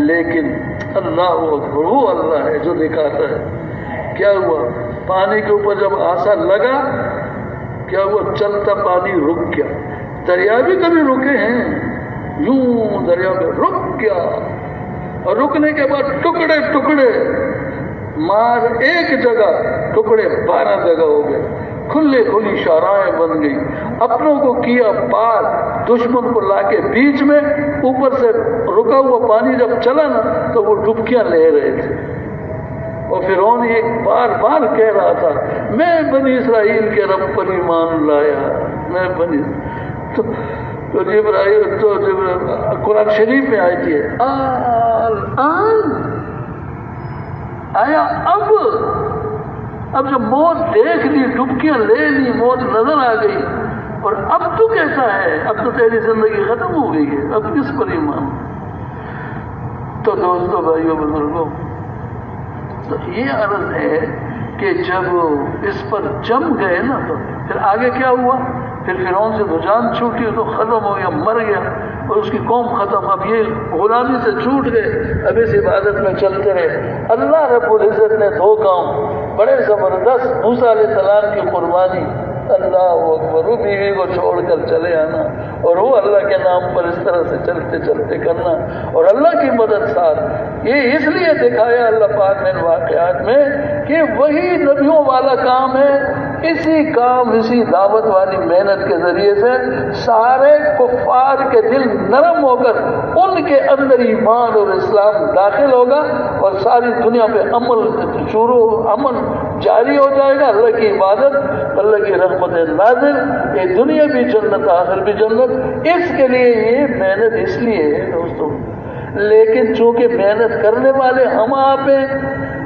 لیکن اللہ اکبر، وہ اللہ ہے جو دکھاتا ہے۔ کیا ہوا؟ پانی کے اوپر جب آسا لگا، کیا ہوا؟ چلتا پانی رک گیا۔ دریا بھی کبھی رکے ہیں، یوں دریا میں رک گیا، اور رکنے کے بعد ٹکڑے ٹکڑے، مار ایک جگہ، ٹکڑے 12 جگہ ہو گئے، کھلی شاہراہیں بن گئی، اپنوں کو کیا پار، دشمن کو لا کے بیچ میں، اوپر سے رکا ہوا پانی جب چلا نا تو وہ ڈبکیاں لے رہے تھے، اور فرعون ایک بار بار کہہ رہا تھا میں بنی اسرائیل کے رب پر ایمان لایا، میں بنی تو قرآن شریف میں آئی تھی آیا اب جب موت دیکھ لی، ڈبکیاں لے لی، موت نظر آ گئی، اور اب تو کیسا ہے؟ اب تو تیری زندگی ختم ہو گئی ہے، اب کس پر ایمان؟ تو دوستو بھائیو بزرگوں، تو یہ عرض ہے کہ جب اس پر جم گئے نا تو پھر آگے کیا ہوا؟ پھر فرعون سے تو جان چھوٹی تو ختم ہو گیا، مر گیا، اور اس کی قوم ختم۔ اب یہ غلامی سے چھوٹ گئے، اب اس عبادت میں چلتے رہے۔ اللہ رب العزت نے 2 کام بڑے زبردست، موسیٰ علیہ السلام کی قربانی، اللہ اکبر، وہ بیوی کو چھوڑ کر چلے آنا، اور وہ اللہ کے نام پر اس طرح سے چلتے چلتے کرنا، اور اللہ کی مدد ساتھ۔ یہ اس لیے دکھایا اللہ پاک نے ان واقعات میں کہ وہی نبیوں والا کام ہے۔ اسی کام، اسی دعوت والی محنت کے ذریعے سے سارے کفار کے دل نرم ہو کر ان کے اندر ایمان اور اسلام داخل ہوگا، اور ساری دنیا پہ امن جاری ہو جائے گا، اللہ کی عبادت، اللہ کی رحمت نازل، یہ دنیا بھی جنت، آخر بھی جنت۔ اس کے لیے یہ محنت اس لیے ہے دوستوں، لیکن چونکہ محنت کرنے والے ہم آپ ہیں،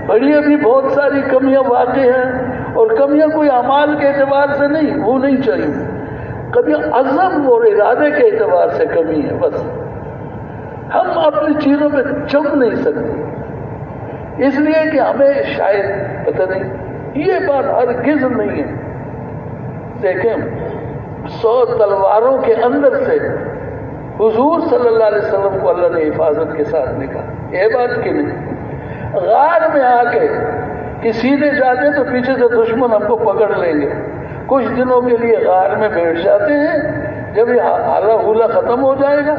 بڑی ابھی بہت ساری کمیاں واقع ہیں، اور کمیاں کوئی اعمال کے اعتبار سے نہیں، وہ نہیں چاہیے، کبھی عزم اور ارادے کے اعتبار سے کمی ہے۔ بس ہم اپنی چیزوں پہ جم نہیں سکتے، اس لیے کہ ہمیں شاید پتہ نہیں، یہ بات ہرگز نہیں ہے۔ دیکھیں 100 تلواروں کے اندر سے حضور صلی اللہ علیہ وسلم کو اللہ نے حفاظت کے ساتھ نکالا، یہ بات کہ نہیں، غار میں آ کے کہ سیدھے جاتے تو پیچھے سے دشمن ہم کو پکڑ لیں گے، کچھ دنوں کے لیے غار میں بیٹھ جاتے ہیں، جب یہ حالا حولا ختم ہو جائے گا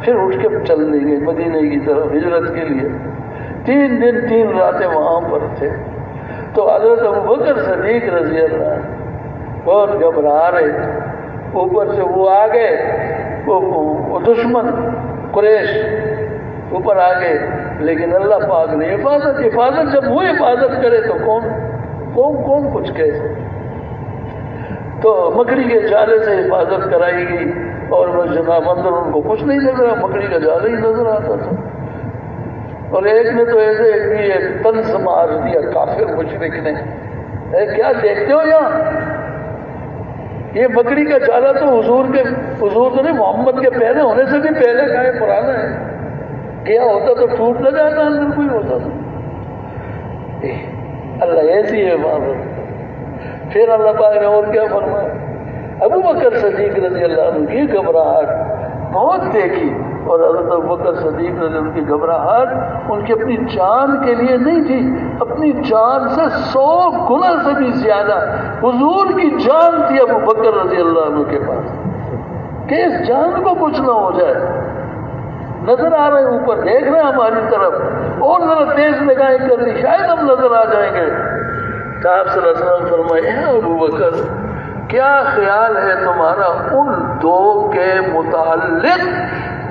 پھر اٹھ کے چل دیں گے مدینے کی طرف ہجرت کے لیے. 3 دن 3 راتیں وہاں پر تھے. تو حضرت ابوبکر صدیق رضی اللہ عنہ بہت گھبرا رہے تھے. اوپر سے وہ آ گئے وہ دشمن قریش اوپر آ گئے، لیکن اللہ پاک نے حفاظت جب وہ حفاظت کرے تو کون کچھ کہہ سکے. تو مکڑی کے جالے سے حفاظت کرائی گئی اور وہ جناب اندر ان کو کچھ نہیں لگ رہا، مکڑی کا جالا ہی نظر آتا تھا. اور ایک نے تو ایسے ایک طنز مار دیا کافر مشرک نے، کیا دیکھتے ہو یہاں، یہ مکڑی کا جالا تو حضور تو نہیں محمد کے پیدا ہونے سے بھی پہلے کا ہے، پرانا ہے، کیا ہوتا تو ٹوٹ نہ جاتا اندر کوئی ہوتا تو. اللہ ایسی ہے بابر. پھر اللہ پاک نے اور کیا فرمایا، ابوبکر صدیق رضی اللہ عنہ کی گھبراہٹ بہت دیکھی، اور حضرت ابوبکر صدیق رضی اللہ عنہ کی گھبراہٹ ان کی اپنی جان کے لیے نہیں تھی، اپنی جان سے 100 گنا سے بھی زیادہ حضور کی جان تھی ابوبکر رضی اللہ عنہ کے پاس، کہ اس جان کو کچھ نہ ہو جائے. نظر آ رہے ہیں اوپر، دیکھ رہے ہیں ہماری طرف، اور ذرا تیز نگاہیں کر لی شاید ہم نظر آ جائیں گے. تو آپ صلی اللہ علیہ وسلم فرمائے، اے ابوبکر کیا خیال ہے تمہارا ان 2 کے متعلق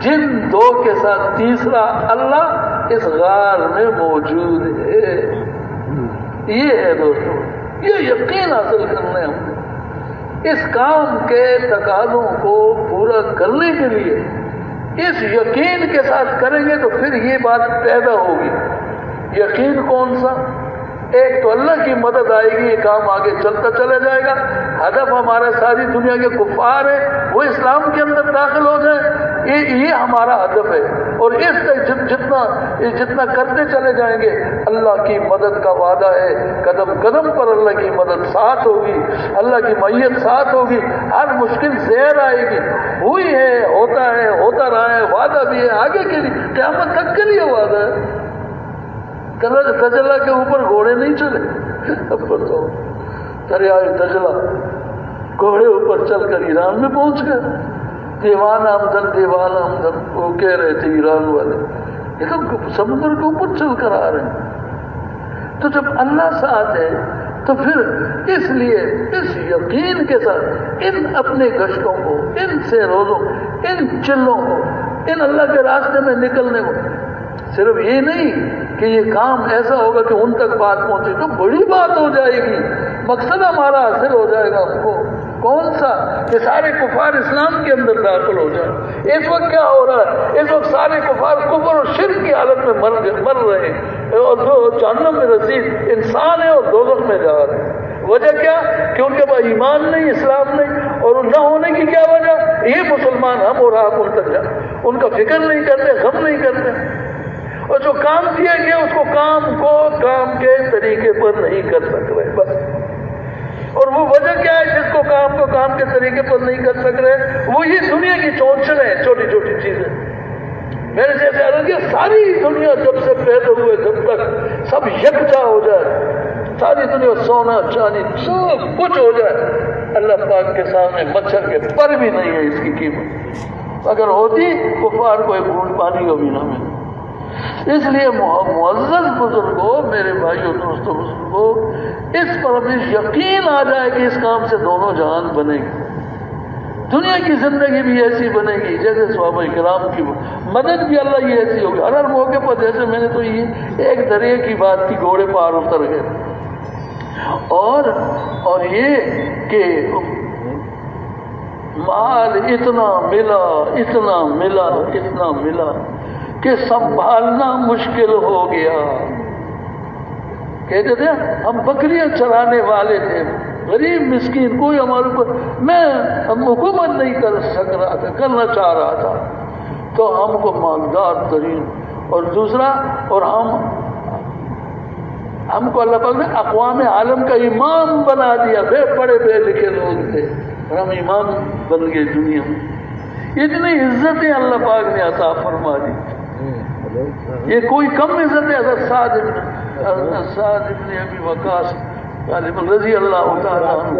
جن 2 کے ساتھ تیسرا اللہ اس غار میں موجود ہے. یہ ہے دوستو، یہ یقین حاصل کرنا ہے ہم نے. اس کام کے تقاضوں کو پورا کرنے کے لیے اس یقین کے ساتھ کریں گے تو پھر یہ بات پیدا ہوگی. یقین کون سا؟ ایک تو اللہ کی مدد آئے گی، یہ کام آگے چلتا چلا جائے گا. ہدف ہمارا ساری دنیا کے کفار ہے وہ اسلام کے اندر داخل ہو جائے، یہ ہمارا ہدف ہے. اور اس جتنا کرتے چلے جائیں گے اللہ کی مدد کا وعدہ ہے، قدم قدم پر اللہ کی مدد ساتھ ہوگی، اللہ کی معیت ساتھ ہوگی، ہر مشکل زیر آئے گی. ہوئی ہے، ہوتا رہا ہے، وعدہ بھی ہے آگے کے لیے، قیامت تک کے لیے وعدہ ہے. تجلا کے اوپر گھوڑے نہیں چلے، اب بتاؤ دریائے تجلا گھوڑے اوپر چل کر ایران میں پہنچ گئے. دیوان آمدن وہ کہہ رہے تھے ایران والے، یہ تو سمندر کے اوپر چل کر آ رہے ہیں. تو جب اللہ ساتھ ہے تو پھر اس لیے اس یقین کے ساتھ ان اپنے گشتوں کو، ان سیروزوں، ان چلوں کو، ان اللہ کے راستے میں نکلنے کو، صرف یہ نہیں کہ یہ کام ایسا ہوگا کہ ان تک بات پہنچے تو بڑی بات ہو جائے گی، مقصد ہمارا حاصل ہو جائے گا. ہم کو کون سا؟ کہ سارے کفار اسلام کے اندر داخل ہو جائیں. اس وقت کیا ہو رہا ہے؟ اس وقت سارے کفار کفر اور شرک کی حالت میں مر رہے ہیں، اور جو جہنم میں رسید انسان ہے اور دوزخ میں جا رہے ہیں. وجہ کیا؟ کہ ان کے پاس ایمان نہیں، اسلام نہیں. اور نہ ہونے کی کیا وجہ؟ یہ مسلمان ہم اور آپ ان تک جائیں، ان کا فکر نہیں کرتے، غم نہیں کرتے. اور جو کام کیا گیا اس کو کام کے طریقے پر نہیں کر سک رہے بس. اور وہ وجہ کیا ہے جس کو کام کے طریقے پر نہیں کر سک رہے؟ وہ یہ دنیا کی چونچلیں ہیں، چھوٹی چھوٹی چیزیں. میرے جیسے عرض کیا ساری دنیا جب سے پیدا ہوئے جب تک سب یکجا ہو جائے، ساری دنیا سونا چاندی سب کچھ ہو جائے، اللہ پاک کے سامنے مچھر کے پر بھی نہیں ہے اس کی قیمت. اگر ہوتی کفار کو ایک بوند پانی کا بھی نہ ملے. اس لیے معزز بزرگوں، میرے بھائیوں دوستوں بزرگوں، اس پر ابھی یقین آ جائے کہ اس کام سے دونوں جہان بنے گی. دنیا کی زندگی بھی ایسی بنے گی جیسے صحابہ کرام کی مدد بھی اللہ یہ ایسی ہوگی. ہر موقع پر جیسے میں نے تو یہ ایک دریا کی بات کی، گھوڑے پار اتر گئے. اور یہ کہ مال اتنا ملا کہ سنبھالنا مشکل ہو گیا. کہتے تھے ہم بکریاں چرانے والے تھے، غریب مسکین، کوئی ہمارے اوپر، میں حکومت نہیں کرنا چاہ رہا تھا، تو ہم کو مالدار ترین، اور دوسرا، اور ہم کو اللہ پاک نے اقوام عالم کا امام بنا دیا. بڑے لکھے لوگ تھے اور ہم امام بن گئے دنیا میں. اتنی عزتیں اللہ پاک نے عطا فرما دی. یہ کوئی کم عزت ہے. حضرت سعد ابن ابی وقاص رضی اللہ تعالیٰ عنہ،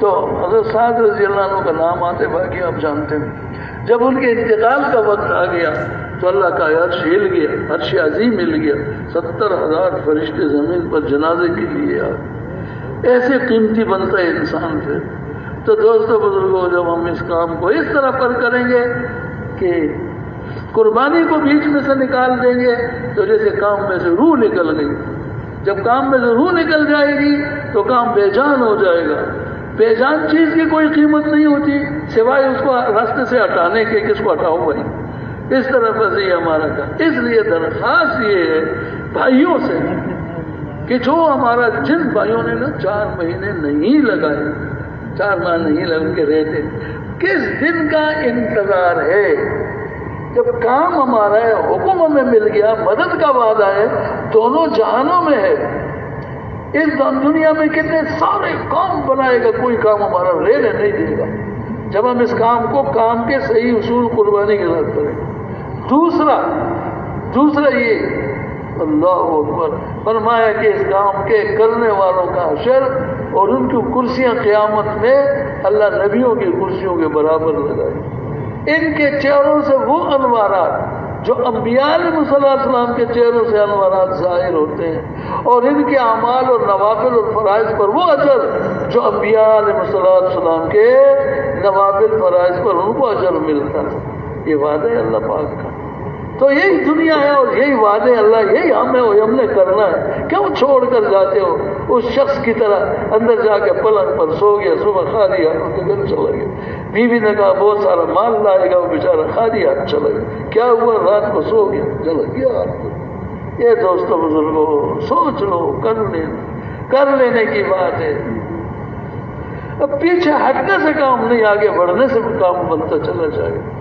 تو حضرت سعد رضی اللہ عنہ کا نام آتے باقی آپ جانتے ہیں. جب ان کے انتقال کا وقت آ گیا تو اللہ کا عرش ہل گیا، عرش عظیم ہل گیا، 70,000 فرشتے زمین پر جنازے کے لیے آ گئے. ایسے قیمتی بنتا ہے انسان پھر. تو دوستو بزرگوں، جب ہم اس کام کو اس طرح پر کریں گے کہ قربانی کو بیچ میں سے نکال دیں گے تو جیسے کام میں سے روح نکل گئی. جب کام میں سے روح نکل جائے گی تو کام بے جان ہو جائے گا. بے جان چیز کی کوئی قیمت نہیں ہوتی سوائے اس کو راستے سے ہٹانے کے. کس کو ہٹاؤ بھائی؟ اس طرح بس یہ ہمارا کام. اس لیے درخواست یہ ہے بھائیوں سے کہ جو ہمارا جن بھائیوں نے نا 4 مہینے نہیں لگائے، 4 ماہ نہیں لگ کے رہتے، کس دن کا انتظار ہے؟ جب کام ہمارا ہے، حکم ہمیں مل گیا، مدد کا وعدہ ہے، دونوں جہانوں میں ہے. اس دنیا میں کتنے سارے کام بنائے گا، کوئی کام ہمارا لینے نہیں دے گا جب ہم اس کام کو کام کے صحیح اصول قربانی کے ساتھ کریں. دوسرا یہ اللہ اکبر فرمایا کہ اس کام کے کرنے والوں کا حشر اور ان کی کرسیاں قیامت میں اللہ نبیوں کی کرسیوں کے برابر لگائے. ان کے چہروں سے وہ انوارات جو انبیاء علیہ السلام کے چہروں سے انوارات ظاہر ہوتے ہیں، اور ان کے اعمال اور نوافل اور فرائض پر وہ اجر جو انبیاء علیہ السلام کے نوافل فرائض پر ان کو اجر ملتا ہے. یہ وعدہ ہے اللہ پاک کا. تو یہی دنیا ہے اور یہی وعدے اللہ، یہی ہم نے کرنا ہے. کیوں چھوڑ کر جاتے ہو اس شخص کی طرح اندر جا کے پلنگ پر سو گیا، صبح کھا لیا ان کے گھر چلا گیا. بیوی نے کہا بہت سارا مال لائے گا، وہ بیچارہ کھا لیا چلا گیا. کیا ہوا؟ رات کو سو گیا چلا گیا. یہ دوستوں بزرگوں سوچ لو، کر لینے کی بات ہے. اب پیچھے ہٹنے سے کام نہیں، آگے بڑھنے سے کام بنتا چلا جائے گا.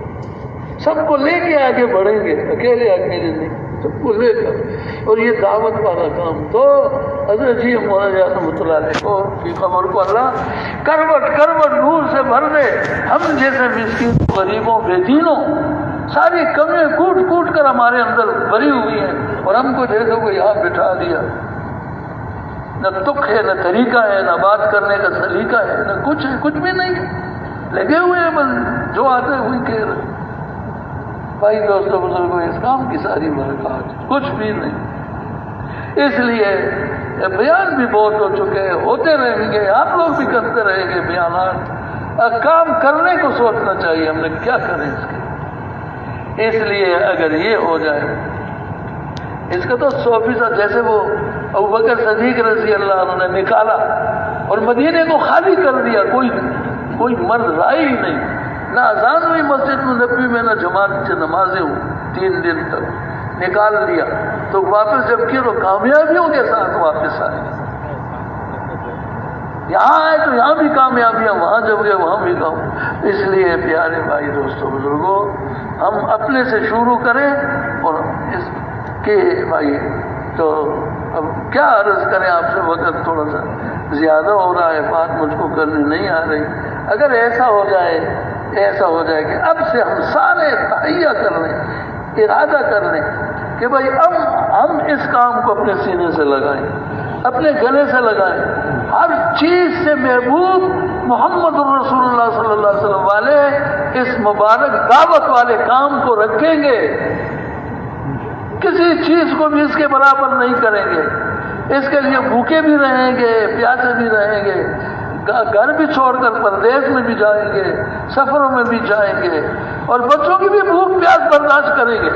سب کو لے کے آگے بڑھیں گے، اکیلے نہیں، سب کو لے کر. اور یہ دعوت والا کام تو حضرت جی مولانا رحمۃ اللہ علیہ کو کی قبر کو اللہ کروٹ نور سے بھر دے. ہم جیسے مسکین غریبوں بے دینوں ساری کمیاں کوٹ کر ہمارے اندر بھری ہوئی ہیں، اور ہم کو جیسے کو یہاں بٹھا دیا. نہ تک ہے، نہ طریقہ ہے، نہ بات کرنے کا سلیقہ ہے، نہ کچھ بھی نہیں. لگے ہوئے ہیں بس جو آتے ہیں وہی کہہ رہے. بھائی دوستوں بزرگوں، اس کام کی ساری برکات کچھ بھی نہیں. اس لیے بیان بھی بہت ہو چکے ہیں، ہوتے رہیں گے، آپ لوگ بھی کرتے رہیں گے بیانات. کام کرنے کو سوچنا چاہیے ہم نے کیا کریں اس کے. اس لیے اگر یہ ہو جائے اس کا تو 100%، جیسے وہ ابوبکر صدیق رضی اللہ عنہ نے نکالا اور مدینے کو خالی کر دیا، کوئی مرد رائے ہی نہیں، نہ اذان ہوئی مسجد نبوی میں، نہ جماعت سے نمازیں ہوں 3 دن تک، نکال دیا. تو واپس جب کیا تو کامیابیوں کے ساتھ واپس آئے. یہاں آئے تو یہاں بھی کامیابیاں، وہاں جب گئے وہاں بھی کام. اس لیے پیارے بھائی دوستوں بزرگوں، ہم اپنے سے شروع کریں. اور اس کے بھائی تو اب کیا عرض کریں آپ سے، وقت تھوڑا سا زیادہ ہو رہا ہے، بات مجھ کو کرنی نہیں آ رہی. اگر ایسا ہو جائے کہ اب سے ہم سارے تہیہ کر لیں، ارادہ کر لیں کہ بھائی اب ہم اس کام کو اپنے سینے سے لگائیں، اپنے گلے سے لگائیں. ہر چیز سے محبوب محمد الرسول اللہ صلی اللہ علیہ وسلم والے اس مبارک دعوت والے کام کو رکھیں گے. کسی چیز کو بھی اس کے برابر نہیں کریں گے. اس کے لیے بھوکے بھی رہیں گے، پیاسے بھی رہیں گے، گھر بھی چھوڑ کر پردیس میں بھی جائیں گے، سفروں میں بھی جائیں گے، اور بچوں کی بھی بھوک پیاس برداشت کریں گے.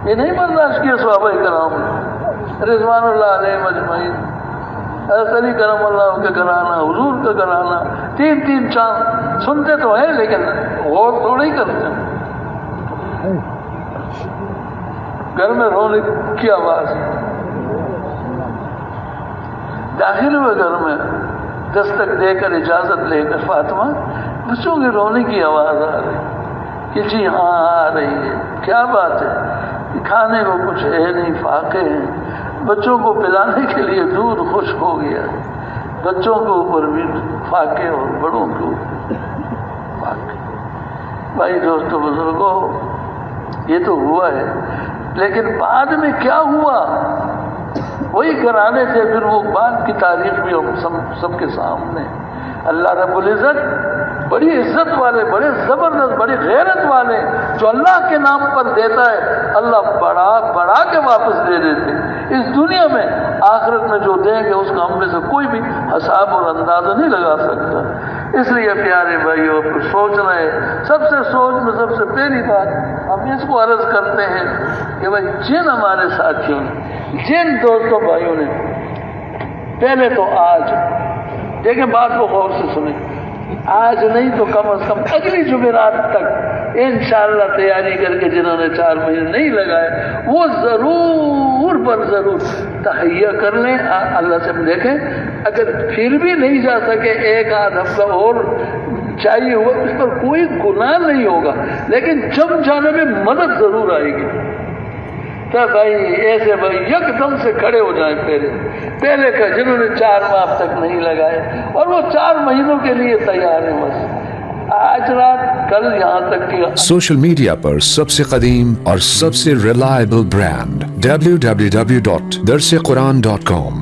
یہ نہیں برداشت کیا صحابہ کرام رضوان اللہ علیہ مجمعین، حضرت علی کرم اللہ کے گھرانا، حضور کا گھرانا، 3 چاند سنتے تو ہیں لیکن غور تھوڑی کرتے ہیں. گھر میں رونے کی آواز، داخل ہوئے گھر میں، دستک دے کر اجازت لے کر فاطمہ، بچوں کے رونے کی آواز آ رہی کہ جی ہاں آ رہی ہے. کیا بات ہے؟ کھانے کو کچھ ہے نہیں، فاقے ہیں، بچوں کو پلانے کے لیے دودھ خشک ہو گیا، بچوں کے اوپر بھی فاقے اور بڑوں کے اوپر فاقے. بھائی دوستو بزرگوں، یہ تو ہوا ہے، لیکن بعد میں کیا ہوا وہی گھرانے تھے. پھر وہ بعد کی تاریخ بھی ہم سب کے سامنے. اللہ رب العزت بڑی عزت والے، بڑے زبردست، بڑی غیرت والے، جو اللہ کے نام پر دیتا ہے اللہ بڑھا بڑھا کے واپس دے دیتے. اس دنیا میں، آخرت میں جو دیں گے اس کا ہم میں سے کوئی بھی حساب اور اندازہ نہیں لگا سکتا. اس لیے پیارے بھائیوں سوچ رہے، سب سے سوچ میں سب سے پہلی بات ہم اس کو عرض کرتے ہیں کہ بھائی جن ہمارے ساتھیوں نے، جن دوستوں بھائیوں نے پہلے تو آج دیکھیں، بات کو غور سے سنیں، آج نہیں تو کم از کم اگلی جمعرات تک انشاءاللہ تیاری کر کے جنہوں نے 4 مہینے نہیں لگائے وہ ضرور پر ضرور تہیہ کر لیں. اللہ سے دیکھیں اگر پھر بھی نہیں جا سکے 1-8 ہفتہ اور چاہیے ہوا، اس پر کوئی گناہ نہیں ہوگا، لیکن جب جانے میں مدد ضرور آئے گی. تو بھائی ایسے بھائی یک دم سے کھڑے ہو جائیں پہلے کا جنہوں نے 4 ماہ تک نہیں لگائے اور وہ 4 مہینوں کے لیے تیار ہیں. بس آج رات کل یہاں تک کہ سوشل میڈیا پر سب سے قدیم اور سب سے ریلائبل برانڈ www.darsequran.com